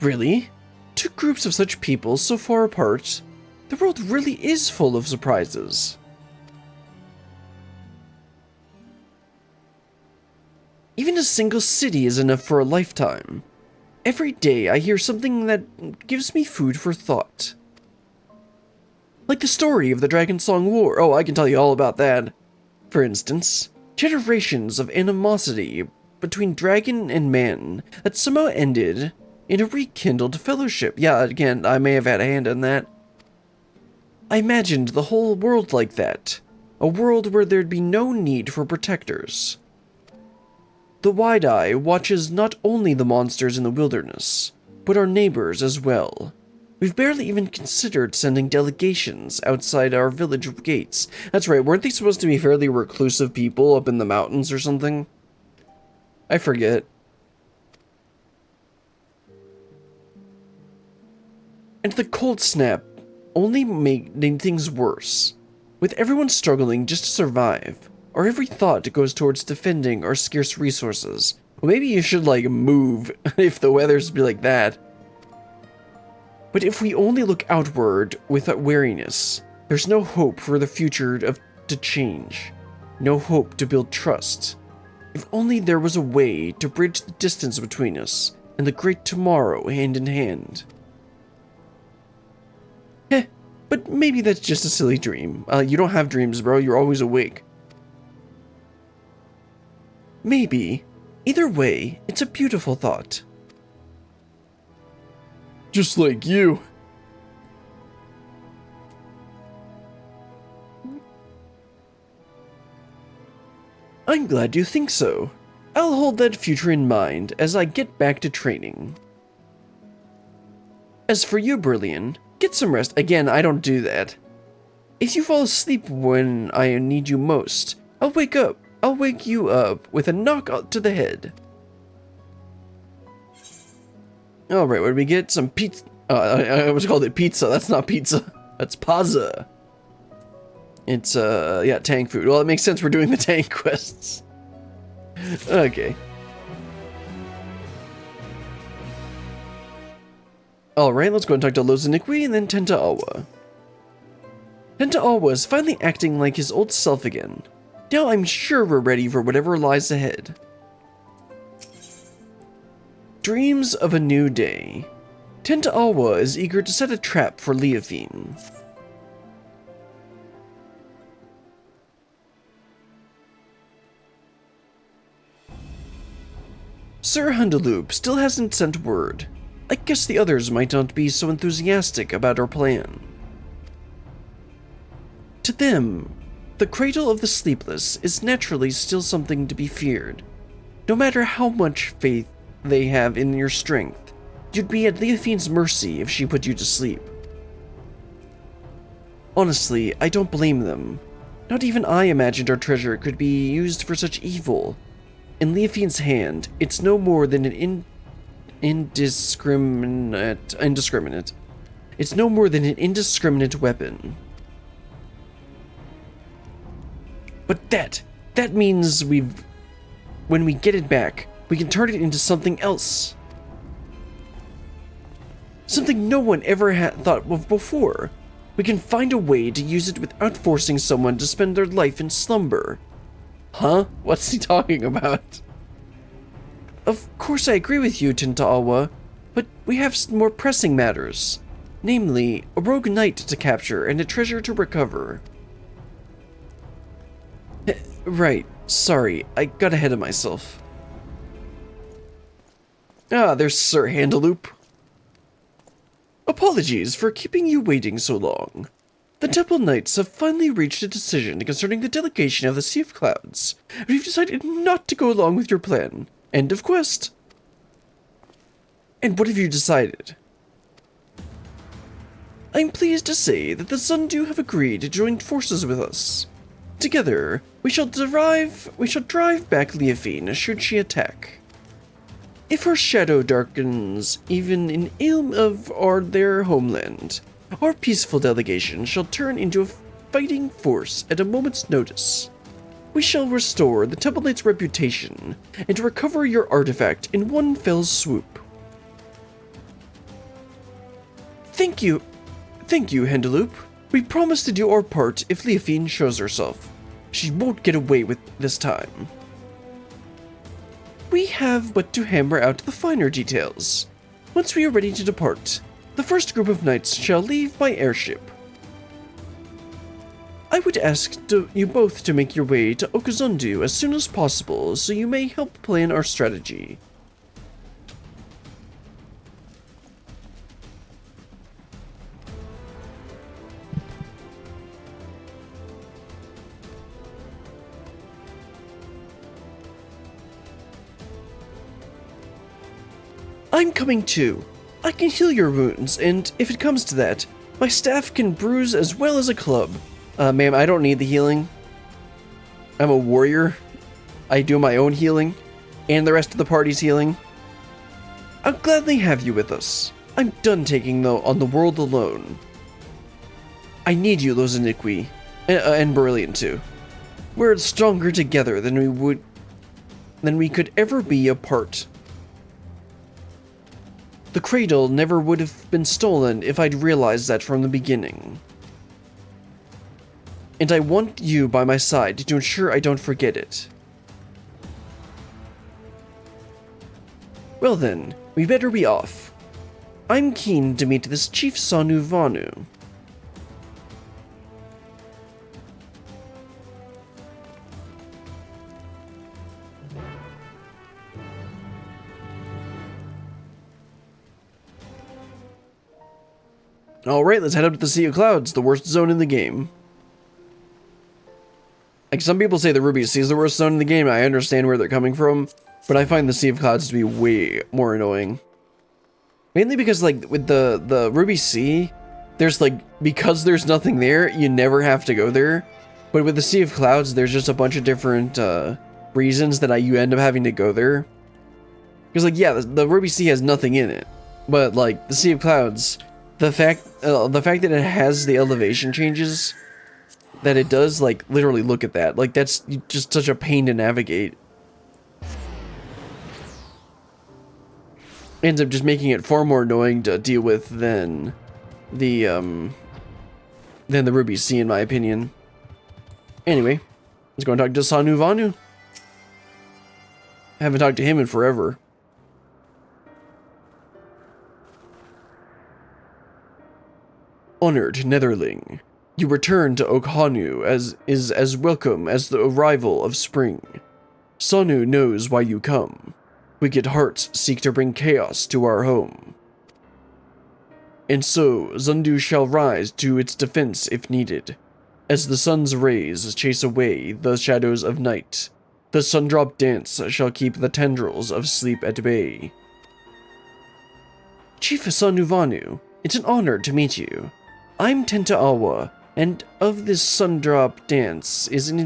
Really? Two groups of such people so far apart? The world really is full of surprises. Even a single city is enough for a lifetime. Every day I hear something that gives me food for thought. Like the story of the Dragon Song War. Oh, I can tell you all about that. For instance, generations of animosity between dragon and man that somehow ended in a rekindled fellowship. Yeah, again, I may have had a hand in that. I imagined the whole world like that. A world where there'd be no need for protectors. The Wide Eye watches not only the monsters in the wilderness, but our neighbors as well. We've barely even considered sending delegations outside our village gates. That's right, weren't they supposed to be fairly reclusive people up in the mountains or something? I forget. And the cold snap only make things worse. With everyone struggling just to survive, our every thought goes towards defending our scarce resources. Well, maybe you should, like, move if the weather's be like that. But if we only look outward without wariness, there's no hope for the future to change. No hope to build trust. If only there was a way to bridge the distance between us and the great tomorrow hand in hand. But maybe that's just a silly dream. You don't have dreams, bro. You're always awake. Maybe. Either way, it's a beautiful thought. Just like you. I'm glad you think so. I'll hold that future in mind as I get back to training. As for you, Brillian, get some rest. Again, I don't do that. If you fall asleep when I need you most, I'll wake you up with a knock to the head. Alright, what did we get? Some pizza. I almost called it pizza. That's not pizza. That's pazza. It's, yeah, tank food. Well, it makes sense we're doing the tank quests. Okay. Alright, let's go and talk to Lozaniqui and then Tenta-Awa. Tenta-Awa is finally acting like his old self again. Now I'm sure we're ready for whatever lies ahead. Dreams of a new day. Tenta-Awa is eager to set a trap for Leofine. Sir Hundaloop still hasn't sent word. I guess the others might not be so enthusiastic about our plan. To them, the Cradle of the Sleepless is naturally still something to be feared. No matter how much faith they have in your strength, you'd be at Leofine's mercy if she put you to sleep. Honestly, I don't blame them. Not even I imagined our treasure could be used for such evil. In Leofine's hand, it's no more than an indiscriminate. It's no more than an indiscriminate weapon. But that means when we get it back, we can turn it into something else. Something no one ever had thought of before. We can find a way to use it without forcing someone to spend their life in slumber. Huh? What's he talking about? Of course I agree with you, Tenta-Awa, but we have more pressing matters. Namely, a rogue knight to capture and a treasure to recover. Right, sorry, I got ahead of myself. Ah, there's Sir Handaloop. Apologies for keeping you waiting so long. The Temple Knights have finally reached a decision concerning the delegation of the Sea of Clouds. We've decided not to go along with your plan. End of quest. And what have you decided? I'm pleased to say that the Sundew have agreed to join forces with us. Together, we shall drive back Leofine should she attack. If her shadow darkens even an ilm of their homeland, our peaceful delegation shall turn into a fighting force at a moment's notice. We shall restore the Temple Knight's reputation and recover your artifact in one fell swoop. Thank you, Handaloop. We promise to do our part if Leofine shows herself. She won't get away with this time. We have but to hammer out the finer details. Once we are ready to depart, the first group of knights shall leave by airship. I would ask you both to make your way to Okazundu as soon as possible so you may help plan our strategy. I'm coming too. I can heal your wounds, and if it comes to that, my staff can bruise as well as a club. Ma'am, I don't need the healing. I'm a warrior. I do my own healing, and the rest of the party's healing. I'll gladly have you with us. I'm done taking on the world alone. I need you, Lozaniqui, and Brilliant too. We're stronger together than we could ever be apart. The cradle never would have been stolen if I'd realized that from the beginning. And I want you by my side to ensure I don't forget it. Well then, we better be off. I'm keen to meet this Chief Sanu Vanu. Alright, let's head up to the Sea of Clouds, the worst zone in the game. Like, some people say the Ruby Sea is the worst zone in the game. I understand where they're coming from, but I find the Sea of Clouds to be way more annoying. Mainly because, like, with the Ruby Sea, there's, like, because there's nothing there, you never have to go there. But with the Sea of Clouds, there's just a bunch of different reasons that you end up having to go there. Because, like, yeah, the Ruby Sea has nothing in it. But, like, the Sea of Clouds, the fact that it has the elevation changes that it does, like, literally look at that. Like, that's just such a pain to navigate. Ends up just making it far more annoying to deal with than the Ruby Sea, in my opinion. Anyway, let's go and talk to Sanu Vanu. I haven't talked to him in forever. Honored Netherling, you return to Okhanu as welcome as the arrival of spring. Sanu knows why you come. Wicked hearts seek to bring chaos to our home. And so, Zundu shall rise to its defense if needed. As the sun's rays chase away the shadows of night, the Sundrop dance shall keep the tendrils of sleep at bay. Chief Sanu Vanu, it's an honor to meet you. I'm Tentaawa, and of this Sundrop dance is I'm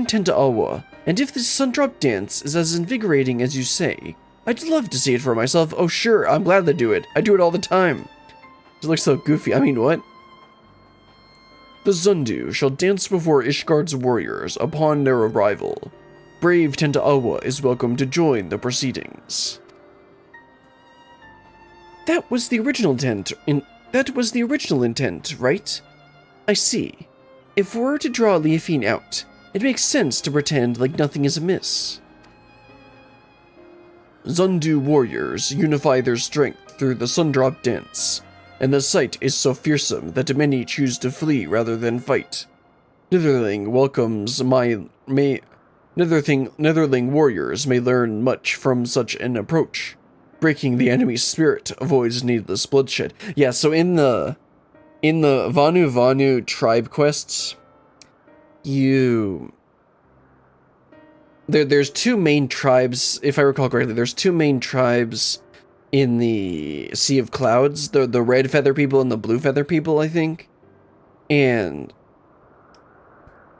Tentaawa, and if this Sundrop dance is as invigorating as you say, I'd love to see it for myself. Oh sure, I'm glad to do it. I do it all the time. It looks so goofy. I mean, what? The Zundu shall dance before Ishgard's warriors upon their arrival. Brave Tentaawa is welcome to join the proceedings. That was the original intent, right? I see. If we're to draw Leafine out, it makes sense to pretend like nothing is amiss. Zundu warriors unify their strength through the Sundrop dance, and the sight is so fearsome that many choose to flee rather than fight. Netherling warriors may learn much from such an approach. Breaking the enemy's spirit avoids needless bloodshed. Yeah, so in the Vanu Vanu tribe quests, there's two main tribes, if I recall correctly, there's two main tribes in the Sea of Clouds, the red feather people and the blue feather people, I think. And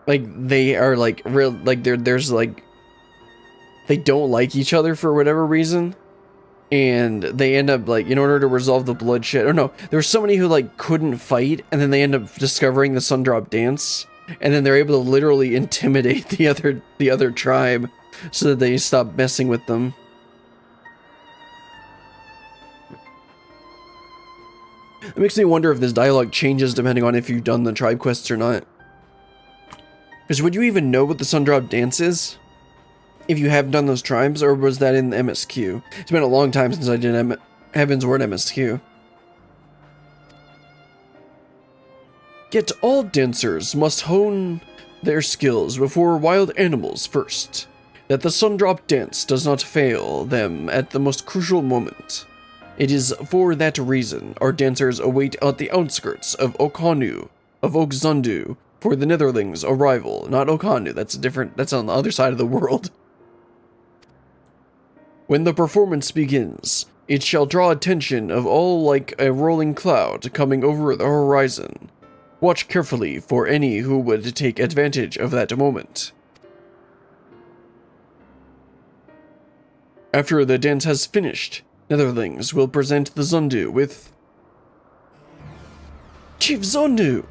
like they are like real, like there's like they don't like each other for whatever reason. And they end up, like, in order to resolve the bloodshed, or no, there's so many who, like, couldn't fight, and then they end up discovering the Sundrop dance, and then they're able to literally intimidate the other tribe, so that they stop messing with them. It makes me wonder if this dialogue changes depending on if you've done the tribe quests or not. Because would you even know what the Sundrop dance is? If you have done those tribes, or was that in the MSQ? It's been a long time since I did Heavensward MSQ. Yet all dancers must hone their skills before wild animals first, that the Sundrop dance does not fail them at the most crucial moment. It is for that reason our dancers await at the outskirts of Okhanu, of Okzundu, for the Netherlings' arrival. Not Okhanu, that's on the other side of the world. When the performance begins, it shall draw attention of all like a rolling cloud coming over the horizon. Watch carefully for any who would take advantage of that moment. After the dance has finished, Netherlings will present the Zundu with Chief Zondu!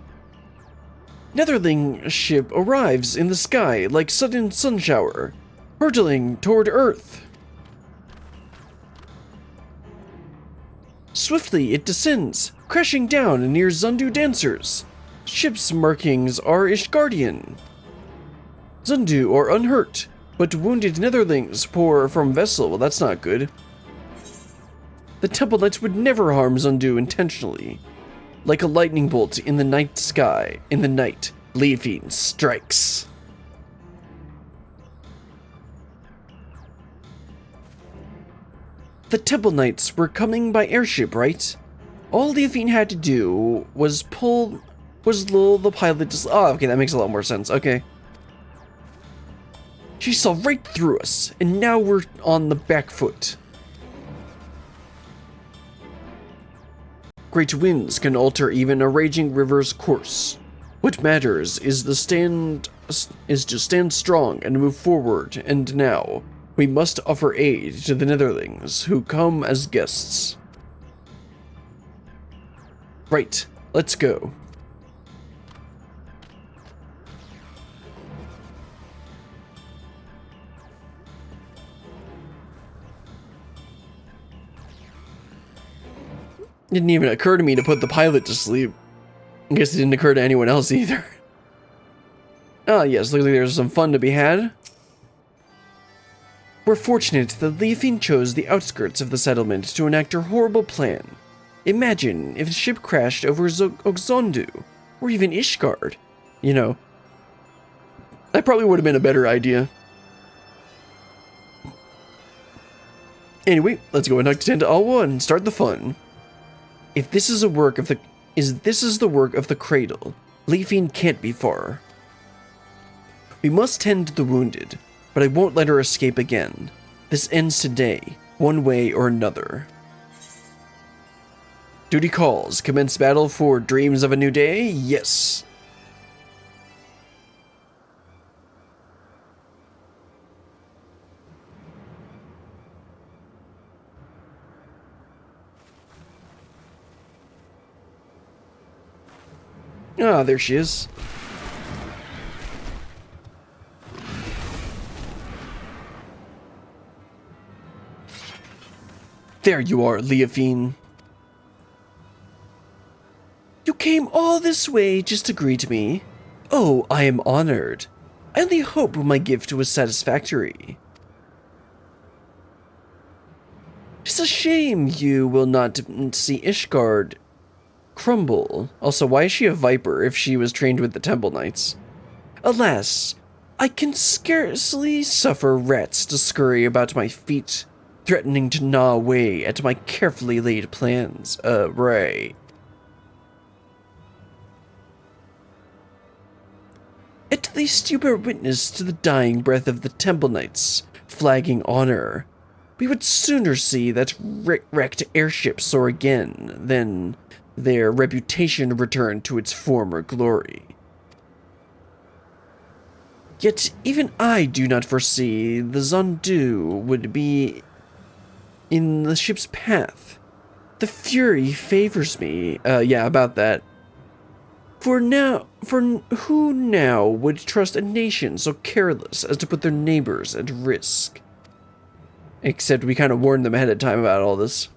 Netherling ship arrives in the sky like sudden sunshower, hurtling toward Earth. Swiftly it descends, crashing down near Zundu dancers. Ship's markings are Ishgardian. Zundu are unhurt, but wounded Netherlings pour from vessel. Well, that's not good. The Temple Knights would never harm Zundu intentionally. Like a lightning bolt in the night sky, in the night, Leafine strikes. The Temple Knights were coming by airship, right? All Leafine had to do was lull the pilot to... Oh, okay, that makes a lot more sense. Okay. She saw right through us, and now we're on the back foot. Great winds can alter even a raging river's course. What matters is to stand strong and move forward, and now we must offer aid to the Netherlings who come as guests. Right, let's go. Didn't even occur to me to put the pilot to sleep. I guess it didn't occur to anyone else either. Ah, yes, looks like there's some fun to be had. We're fortunate that Leafine chose the outskirts of the settlement to enact her horrible plan. Imagine if the ship crashed over Oxondu, or even Ishgard. You know, that probably would have been a better idea. Anyway, let's go and attend to Alwa and start the fun. If this is the work of the cradle, Leafine can't be far. We must tend to the wounded, but I won't let her escape again. This ends today, one way or another. Duty calls. Commence battle for dreams of a new day? Yes. Ah, there she is. There you are, Leafine. You came all this way just to greet me? Oh, I am honored. I only hope my gift was satisfactory. It's a shame you will not see Ishgard crumble. Also, why is she a viper if she was trained with the Temple Knights? Alas, I can scarcely suffer rats to scurry about my feet, threatening to gnaw away at my carefully laid plans. Right. At least you bear witness to the dying breath of the Temple Knights, flagging honor. We would sooner see that wrecked airship soar again than their reputation return to its former glory. Yet even I do not foresee the Zondu would be in the ship's path. The Fury favors me. Yeah, about that. For who now would trust a nation so careless as to put their neighbors at risk? Except we kind of warned them ahead of time about all this.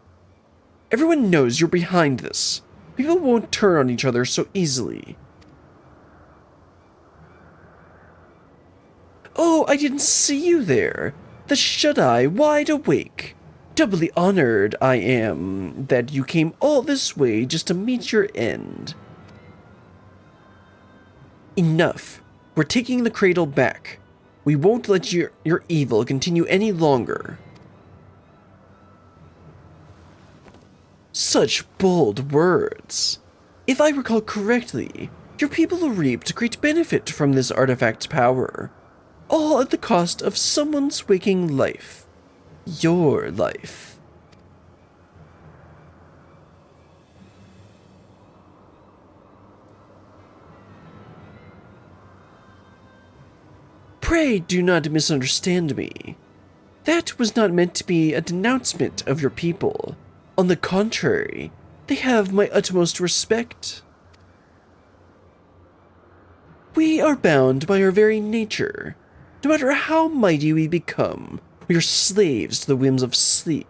Everyone knows you're behind this. People won't turn on each other so easily. Oh, I didn't see you there. The shut-eye wide awake. Doubly honored I am that you came all this way just to meet your end. Enough. We're taking the cradle back. We won't let your evil continue any longer. Such bold words. If I recall correctly, your people reaped great benefit from this artifact's power, all at the cost of someone's waking life. Your life. Pray do not misunderstand me. That was not meant to be a denouncement of your people. On the contrary, they have my utmost respect. We are bound by our very nature. No matter how mighty we become, we are slaves to the whims of sleep.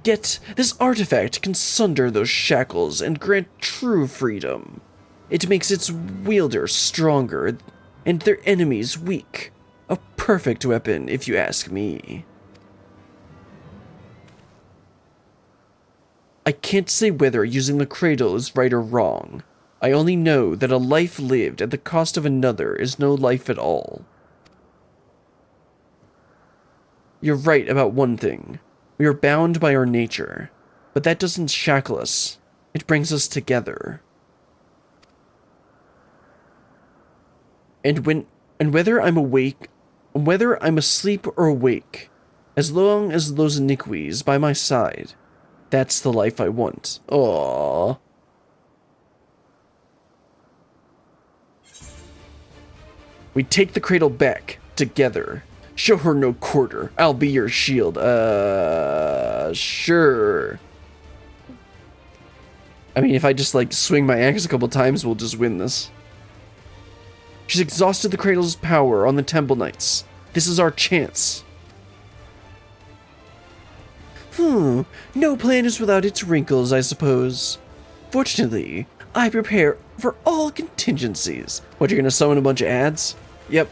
Yet, this artifact can sunder those shackles and grant true freedom. It makes its wielder stronger and their enemies weak. A perfect weapon, if you ask me. I can't say whether using the cradle is right or wrong. I only know that a life lived at the cost of another is no life at all. You're right about one thing. We are bound by our nature, but that doesn't shackle us. It brings us together. And whether I'm asleep or awake, as long as those iniquities by my side, that's the life I want. Aww. We take the cradle back, together. Show her no quarter. I'll be your shield. Sure. I mean, if I just, like, swing my axe a couple times, we'll just win this. She's exhausted the cradle's power on the Temple Knights. This is our chance. No plan is without its wrinkles, I suppose. Fortunately, I prepare for all contingencies. What, you're gonna summon a bunch of ads? Yep.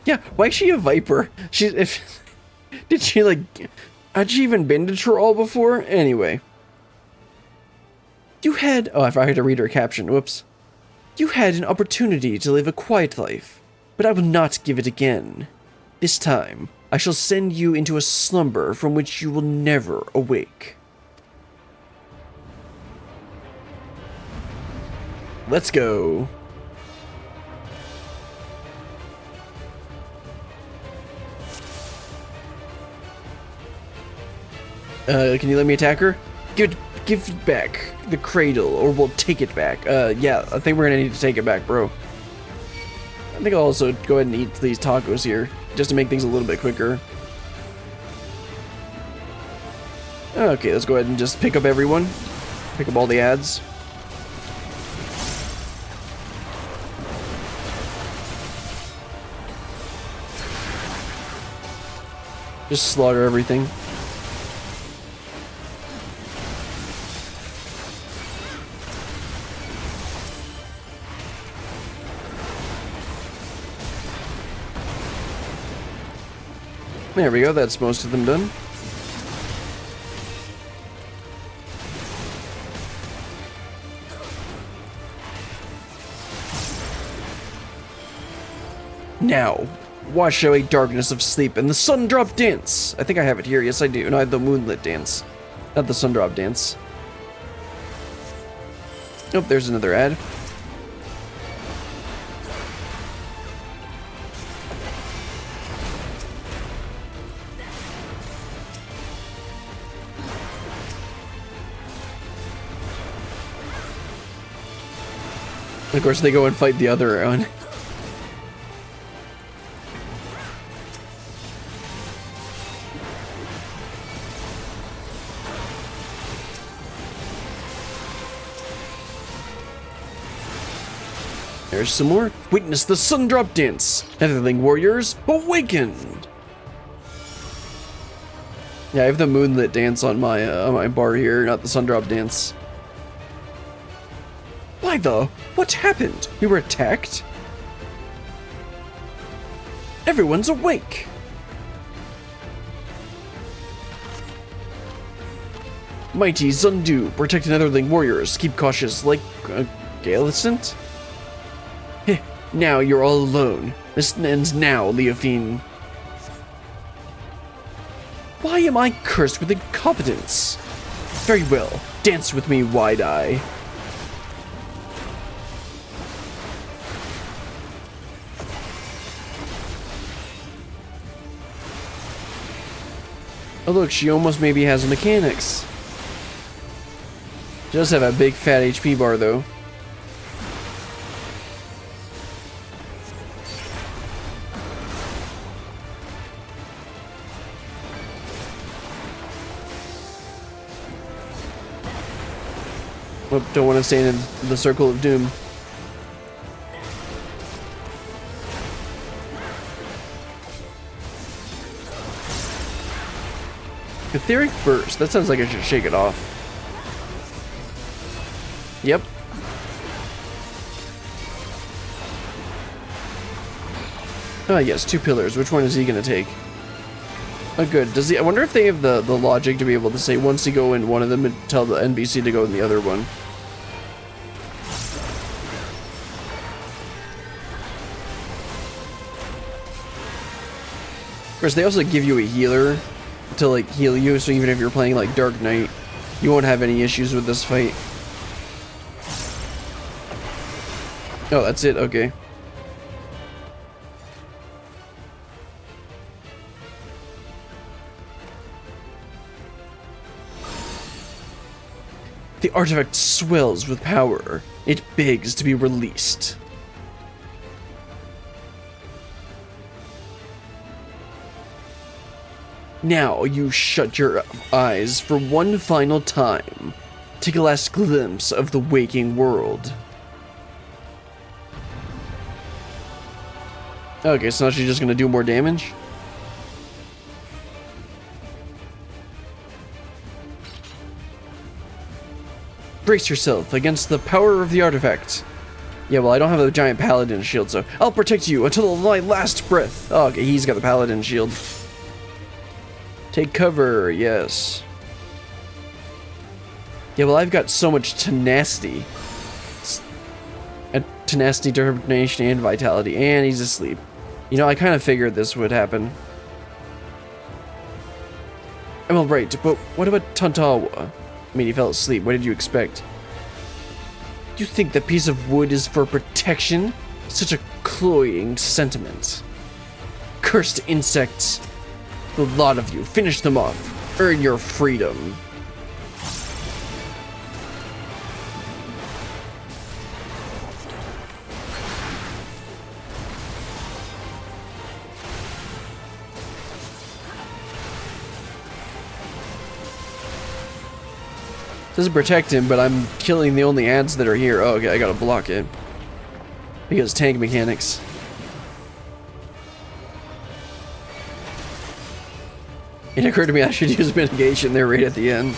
Yeah, why is she a viper? Did she, like, had she even been to Troll before? Anyway. You had, oh, I forgot to read her caption, whoops. You had an opportunity to live a quiet life, but I will not give it again. This time, I shall send you into a slumber from which you will never awake. Let's go. Can you let me attack her? Give back the cradle, or we'll take it back. Yeah, I think we're gonna need to take it back, bro. I think I'll also go ahead and eat these tacos here, just to make things a little bit quicker. Okay, let's go ahead and just pick up everyone. Pick up all the ads. Just slaughter everything. There we go, that's most of them done. Now, wash away darkness of sleep and the sun drop dance. I think I have it here. Yes, I do. No, I have the moonlit dance, not the sun drop dance. Nope, there's another ad. Of course, they go and fight the other one. There's some more. Witness the sun drop dance. Netherling warriors awakened. Yeah, I have the moonlit dance on my bar here, not the sun drop dance. Why the? What happened? We were attacked? Everyone's awake! Mighty Zundu, protect Netherling warriors. Keep cautious like Galicent? Heh, now you're all alone. This ends now, Leofine. Why am I cursed with incompetence? Very well, dance with me, Wide-Eye. Oh look, she almost maybe has mechanics. She does have a big fat HP bar though. Oh, don't want to stay in the circle of doom. Etheric Burst. That sounds like I should shake it off. Yep. Ah, yes, 2 pillars. Which one is he gonna take? Oh, good. Does he? I wonder if they have the logic to be able to say once you go in one of them, and tell the NPC to go in the other one. Of course, they also give you a healer to like heal you, so even if you're playing like Dark Knight, you won't have any issues with this fight. Oh, that's it. Okay. The artifact swells with power. It begs to be released. Now you shut your eyes for one final time. Take a last glimpse of the waking world. Okay, so now she's just gonna do more damage? Brace yourself against the power of the artifact. Yeah, well, I don't have a giant paladin shield, so I'll protect you until my last breath. Oh, okay, he's got the paladin shield. Take cover, yes. Yeah, well, I've got so much tenacity. Tenacity, determination, and vitality, and he's asleep. You know, I kind of figured this would happen. I'm alright, but what about Tantawa? I mean, he fell asleep. What did you expect? You think that piece of wood is for protection? Such a cloying sentiment. Cursed insects. The lot of you. Finish them off. Earn your freedom. Doesn't protect him, but I'm killing the only ads that are here. Oh, okay, I gotta block it. Because tank mechanics. It occurred to me I should use mitigation there right at the end.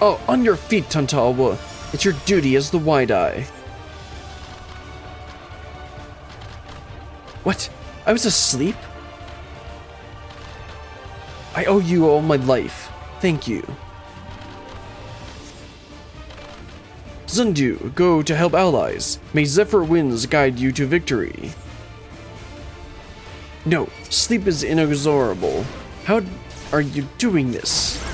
Oh, on your feet, Tantawa. It's your duty as the Wide Eye. What? I was asleep? I owe you all my life. Thank you. Zundu, go to help allies. May Zephyr winds guide you to victory. No, sleep is inexorable. How are you doing this?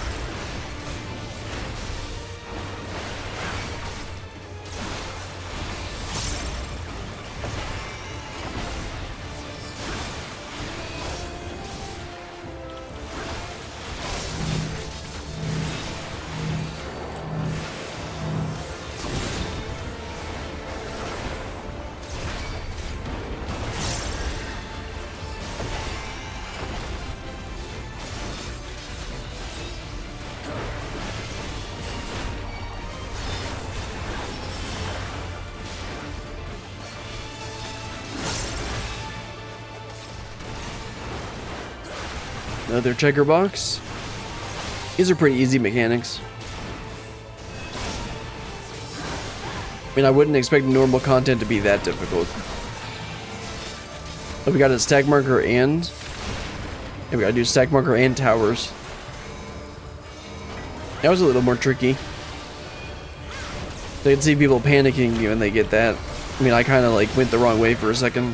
Another checker box. These are pretty easy mechanics. I mean, I wouldn't expect normal content to be that difficult. But we got a stack marker and... yeah, we gotta do stack marker and towers. That was a little more tricky. So I can see people panicking when they get that. I mean, I kind of like went the wrong way for a second.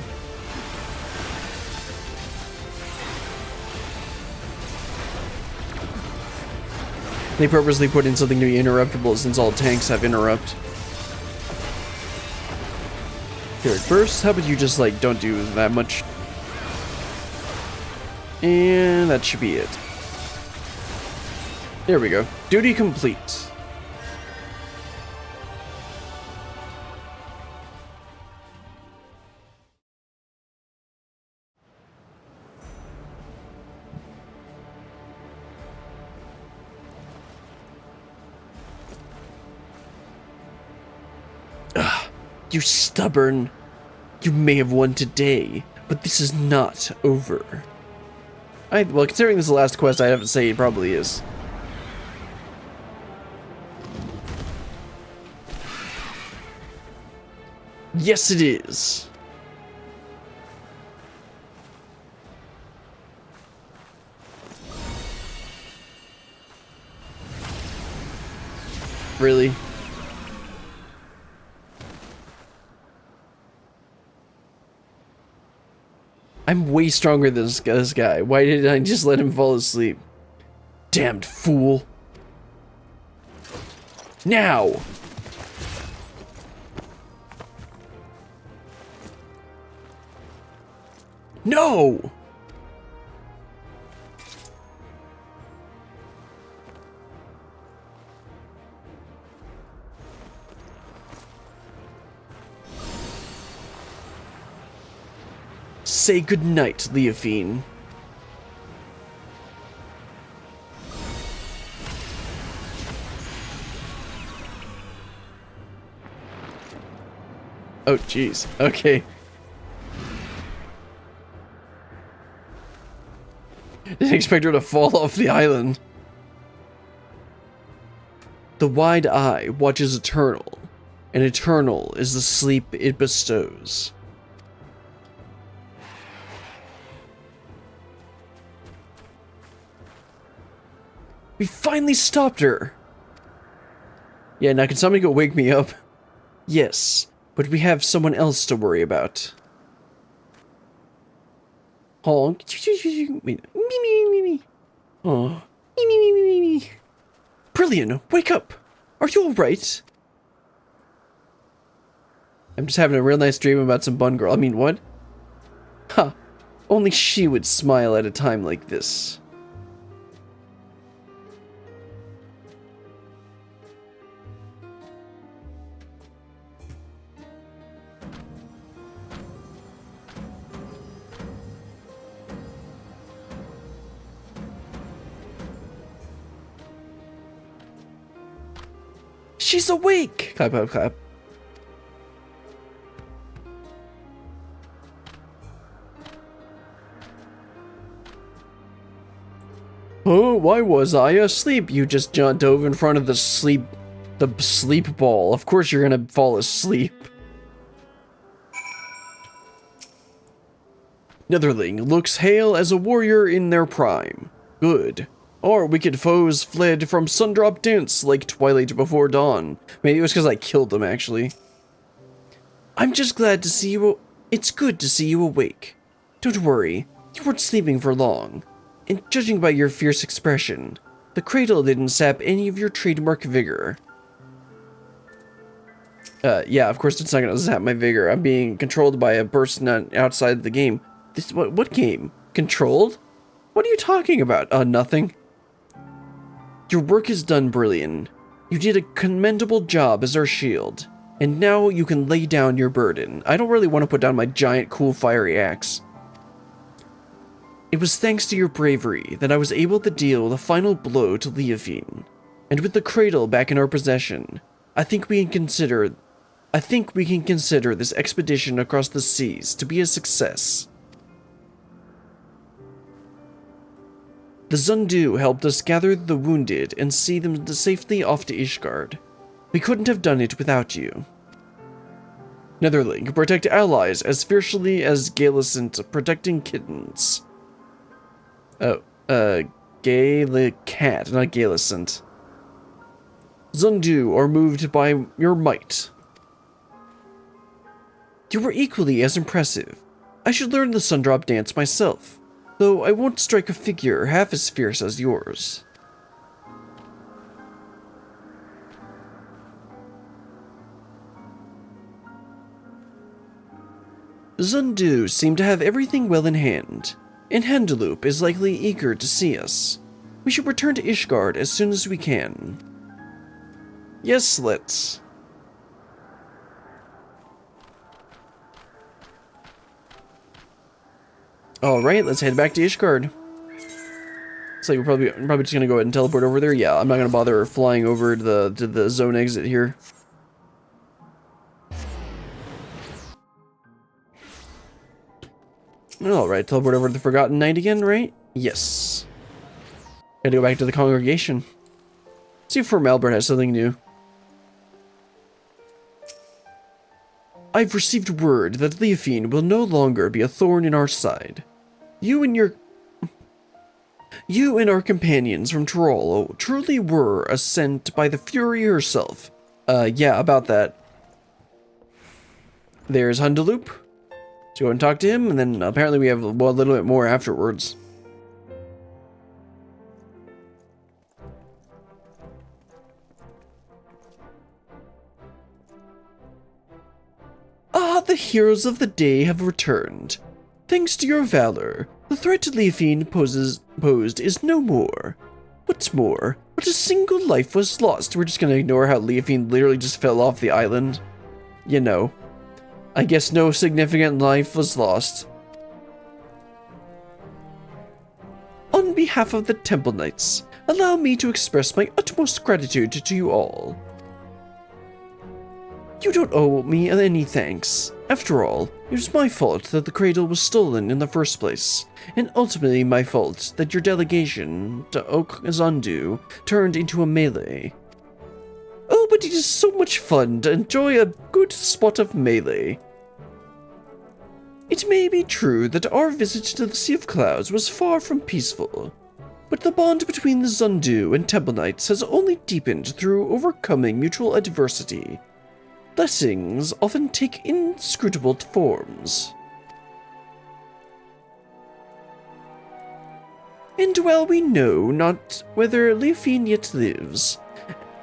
They purposely put in something to be interruptible since all tanks have interrupt. Here, first, how about you just like don't do that much? And that should be it. There we go. Duty complete. You stubborn. You may have won today, but this is not over. Well, considering this is the last quest, I have to say it probably is. Yes, it is. Really? I'm way stronger than this guy. Why didn't I just let him fall asleep? Damned fool. Now! No! Say goodnight, Leofine. Oh, jeez. Okay. Didn't expect her to fall off the island. The wide eye watches eternal, and eternal is the sleep it bestows. We finally stopped her! Yeah, now can somebody go wake me up? Yes, but we have someone else to worry about. Honk. Me. Oh. Me. Brilliant, wake up! Are you alright? I'm just having a real nice dream about some bun girl. I mean, what? Huh. Only she would smile at a time like this. She's awake! Clap, clap, clap. Oh, why was I asleep? You just dove in front of the sleep ball. Of course you're gonna fall asleep. Netherling looks hale as a warrior in their prime. Good. Our wicked foes fled from Sundrop Dance like twilight before dawn. Maybe it was because I killed them, actually. I'm just glad to see you. It's good to see you awake. Don't worry, you weren't sleeping for long. And judging by your fierce expression, the cradle didn't sap any of your trademark vigor. Yeah, of course it's not gonna sap my vigor. I'm being controlled by a person outside the game. What game? Controlled? What are you talking about? Nothing. Your work is done, Brilliant. You did a commendable job as our shield, and now you can lay down your burden. I don't really want to put down my giant, cool, fiery axe. It was thanks to your bravery that I was able to deal the final blow to Leofine, and with the cradle back in our possession, I think we can consider this expedition across the seas to be a success. The Zundu helped us gather the wounded and see them safely off to Ishgard. We couldn't have done it without you. Netherling, protect allies as fiercely as Gaelicent protecting kittens. Oh, Gaelicat, not Gaelicent. Zundu are moved by your might. You were equally as impressive. I should learn the Sundrop Dance myself, though I won't strike a figure half as fierce as yours. Zundu seem to have everything well in hand, and Handaloop is likely eager to see us. We should return to Ishgard as soon as we can. Yes, let's. Alright, let's head back to Ishgard. Looks like we're probably just gonna go ahead and teleport over there. Yeah, I'm not gonna bother flying over to the zone exit here. Alright, teleport over to the Forgotten Night again, right? Yes. Gotta go back to the congregation. See if Form Albert has something new. I've received word that Leafine will no longer be a thorn in our side. You and our companions from Tirolo truly were sent by the Fury herself. Yeah, about that. There's Hundaloop. Let's go and talk to him, and then apparently we have a little bit more afterwards. Ah, the heroes of the day have returned. Thanks to your valor, the threat Leafine posed is no more. What's more, not a single life was lost. We're just gonna ignore how Leafine literally just fell off the island. You know. I guess no significant life was lost. On behalf of the Temple Knights, allow me to express my utmost gratitude to you all. You don't owe me any thanks. After all, it was my fault that the cradle was stolen in the first place, and ultimately my fault that your delegation to Oak Zondu turned into a melee. Oh, but it is so much fun to enjoy a good spot of melee. It may be true that our visit to the Sea of Clouds was far from peaceful, but the bond between the Zondu and Temple Knights has only deepened through overcoming mutual adversity. Blessings often take inscrutable forms. And while we know not whether Leafine yet lives,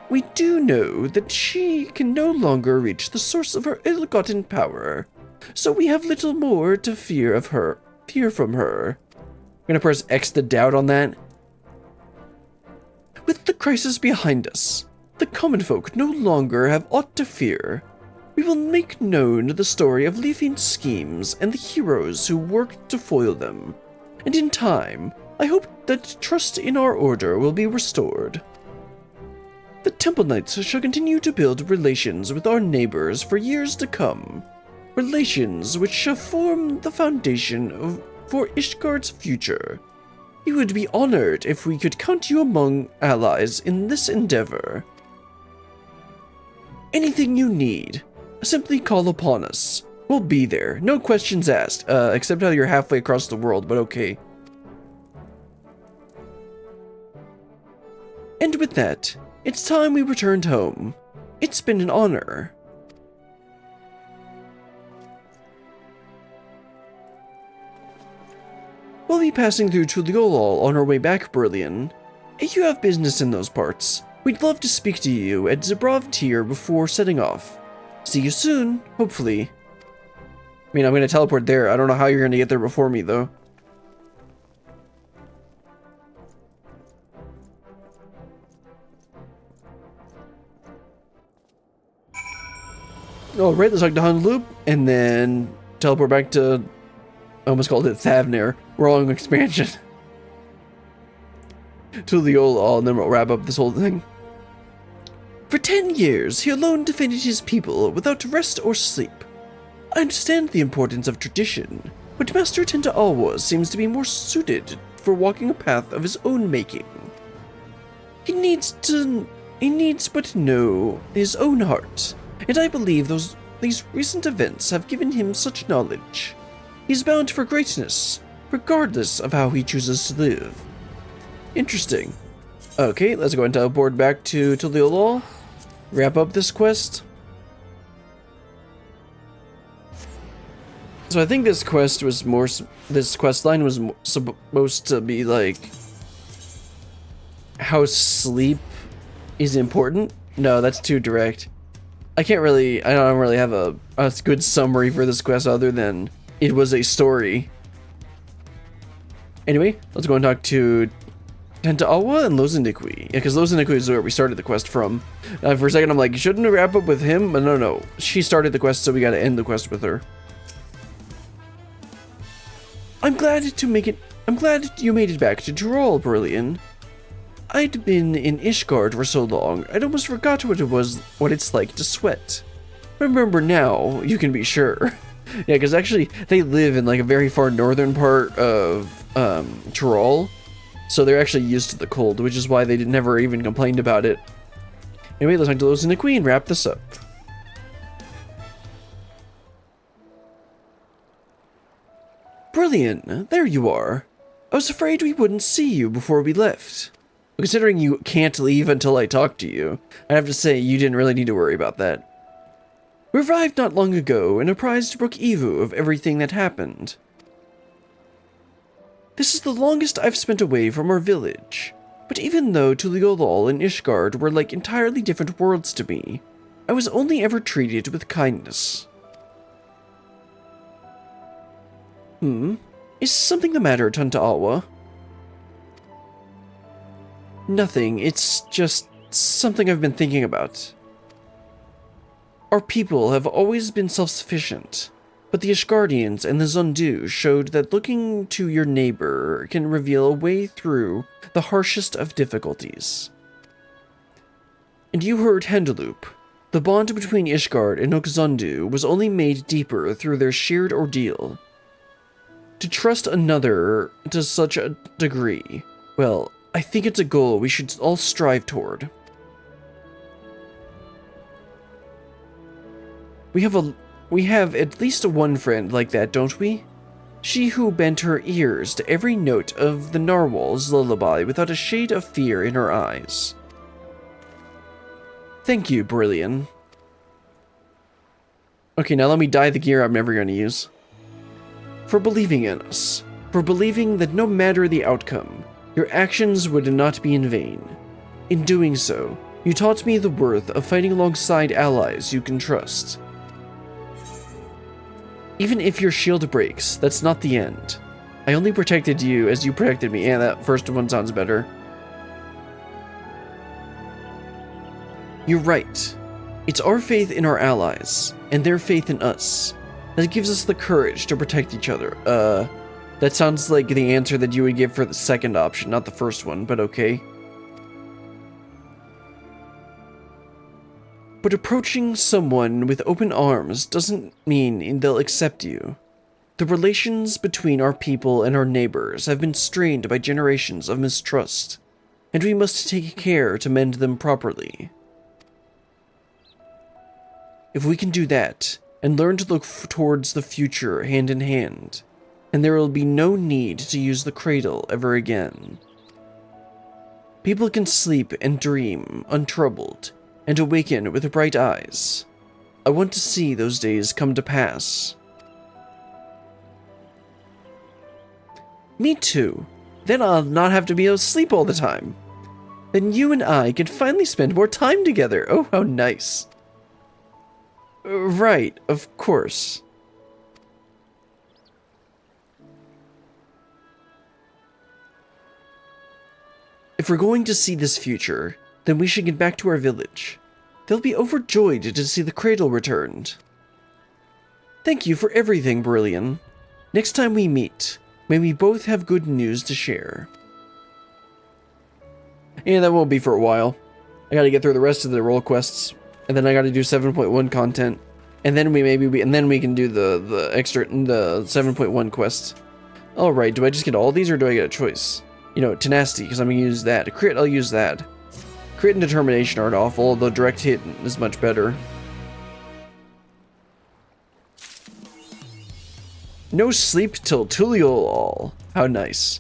we do know that she can no longer reach the source of her ill-gotten power, so we have little more to fear from her. I'm gonna press X to doubt on that. With the crisis behind us, the common folk no longer have aught to fear. We will make known the story of Leafine's schemes and the heroes who worked to foil them. And in time, I hope that trust in our order will be restored. The Temple Knights shall continue to build relations with our neighbors for years to come. Relations which shall form the foundation for Ishgard's future. We would be honored if we could count you among allies in this endeavor. Anything you need, simply call upon us. We'll be there, no questions asked, except how you're halfway across the world, but okay. And with that, it's time we returned home. It's been an honor. We'll be passing through Tuliolol on our way back, Brillian. If you have business in those parts, we'd love to speak to you at Zebrov Tier before setting off. See you soon, hopefully. I mean, I'm gonna teleport there. I don't know how you're gonna get there before me, though. Alright, let's talk to Hunloop, and then teleport back to... I almost called it Thavnir. Wrong expansion. To the old, and then we'll wrap up this whole thing. For 10 years, he alone defended his people without rest or sleep. I understand the importance of tradition, but Master Tenta Alwa seems to be more suited for walking a path of his own making. He needs but to know his own heart, and I believe these recent events have given him such knowledge. He's bound for greatness, regardless of how he chooses to live. Interesting. Okay, let's go and teleport back to Tuliolol. Wrap up this quest. So I think this quest was more... This quest line was supposed to be like... how sleep is important? No, that's too direct. I don't really have a good summary for this quest other than... it was a story. Anyway, let's go and talk to Tenta Alwa and Loziniqui. Yeah, because Loziniqui is where we started the quest from. For a second, I'm like, shouldn't we wrap up with him? But no. She started the quest, so we gotta end the quest with her. I'm glad you made it back to Tirol, Brillian. I'd been in Ishgard for so long, I'd almost forgot what it's like to sweat. Remember now, you can be sure. Yeah, because actually they live in like a very far northern part of Tyrol, so they're actually used to the cold, which is why they never even complained about it. Anyway, let's Noctilos and the Queen wrap this up. Brilliant! There you are. I was afraid we wouldn't see you before we left. Considering you can't leave until I talk to you, I have to say you didn't really need to worry about that. We arrived not long ago and apprised Brook Evu of everything that happened. This is the longest I've spent away from our village, but even though Tuliolol and Ishgard were like entirely different worlds to me, I was only ever treated with kindness. Is something the matter, Tantaawa? Nothing, it's just something I've been thinking about. Our people have always been self-sufficient, but the Ishgardians and the Zundu showed that looking to your neighbor can reveal a way through the harshest of difficulties. And you heard Hendeloop. The bond between Ishgard and Okzundu was only made deeper through their shared ordeal. To trust another to such a degree, well, I think it's a goal we should all strive toward. We have at least one friend like that, don't we? She who bent her ears to every note of the narwhal's lullaby without a shade of fear in her eyes. Thank you, Brillian. Okay, now let me dye the gear I'm never going to use. For believing in us. For believing that no matter the outcome, your actions would not be in vain. In doing so, you taught me the worth of fighting alongside allies you can trust. Even if your shield breaks, that's not the end. I only protected you as you protected me. Yeah, that first one sounds better. You're right. It's our faith in our allies, and their faith in us, that gives us the courage to protect each other. That sounds like the answer that you would give for the second option, not the first one, but okay. But approaching someone with open arms doesn't mean they'll accept you. The relations between our people and our neighbors have been strained by generations of mistrust, and we must take care to mend them properly. If we can do that, and learn to look towards the future hand in hand, and there will be no need to use the cradle ever again. People can sleep and dream untroubled, and awaken with bright eyes. I want to see those days come to pass. Me too. Then I'll not have to be able to sleep all the time. Then you and I can finally spend more time together. Oh, how nice. Right, of course. If we're going to see this future, then we should get back to our village. They'll be overjoyed to see the cradle returned. Thank you for everything, Brillian. Next time we meet, may we both have good news to share. Yeah, that won't be for a while. I gotta get through the rest of the role quests, and then I gotta do 7.1 content, and then we can do the 7.1 quest. All right, do I just get all these, or do I get a choice? You know, tenacity, because I'm gonna use that. Crit, I'll use that. Crit and determination aren't awful, although direct hit is much better. No sleep till Tuliolol. How nice.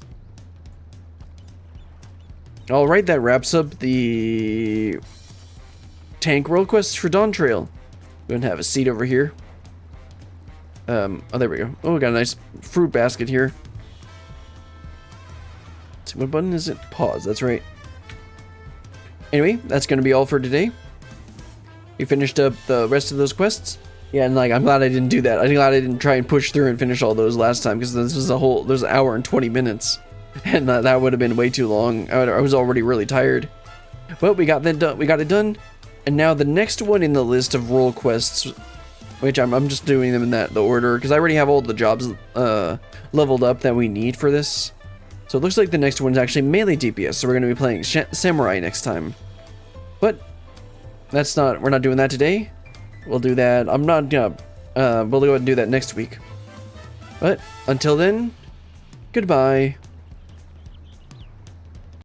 Alright, that wraps up the tank world quest for Dawntrail. We're gonna have a seat over here. Oh, there we go. Oh, we got a nice fruit basket here. Let's see, what button is it? Pause, that's right. Anyway, that's gonna be all for today. We finished up the rest of those quests. Yeah, and like, I'm glad I didn't do that. I'm glad I didn't try and push through and finish all those last time, because this was there's an hour and 20 minutes. And that would have been way too long. I was already really tired. But we got that done. We got it done. And now the next one in the list of role quests, which I'm just doing them in the order, because I already have all the jobs leveled up that we need for this. So it looks like the next one is actually melee DPS, so we're going to be playing Samurai next time. But we're not doing that today. We'll do that. I'm not gonna We'll go ahead and do that next week. But until then, goodbye.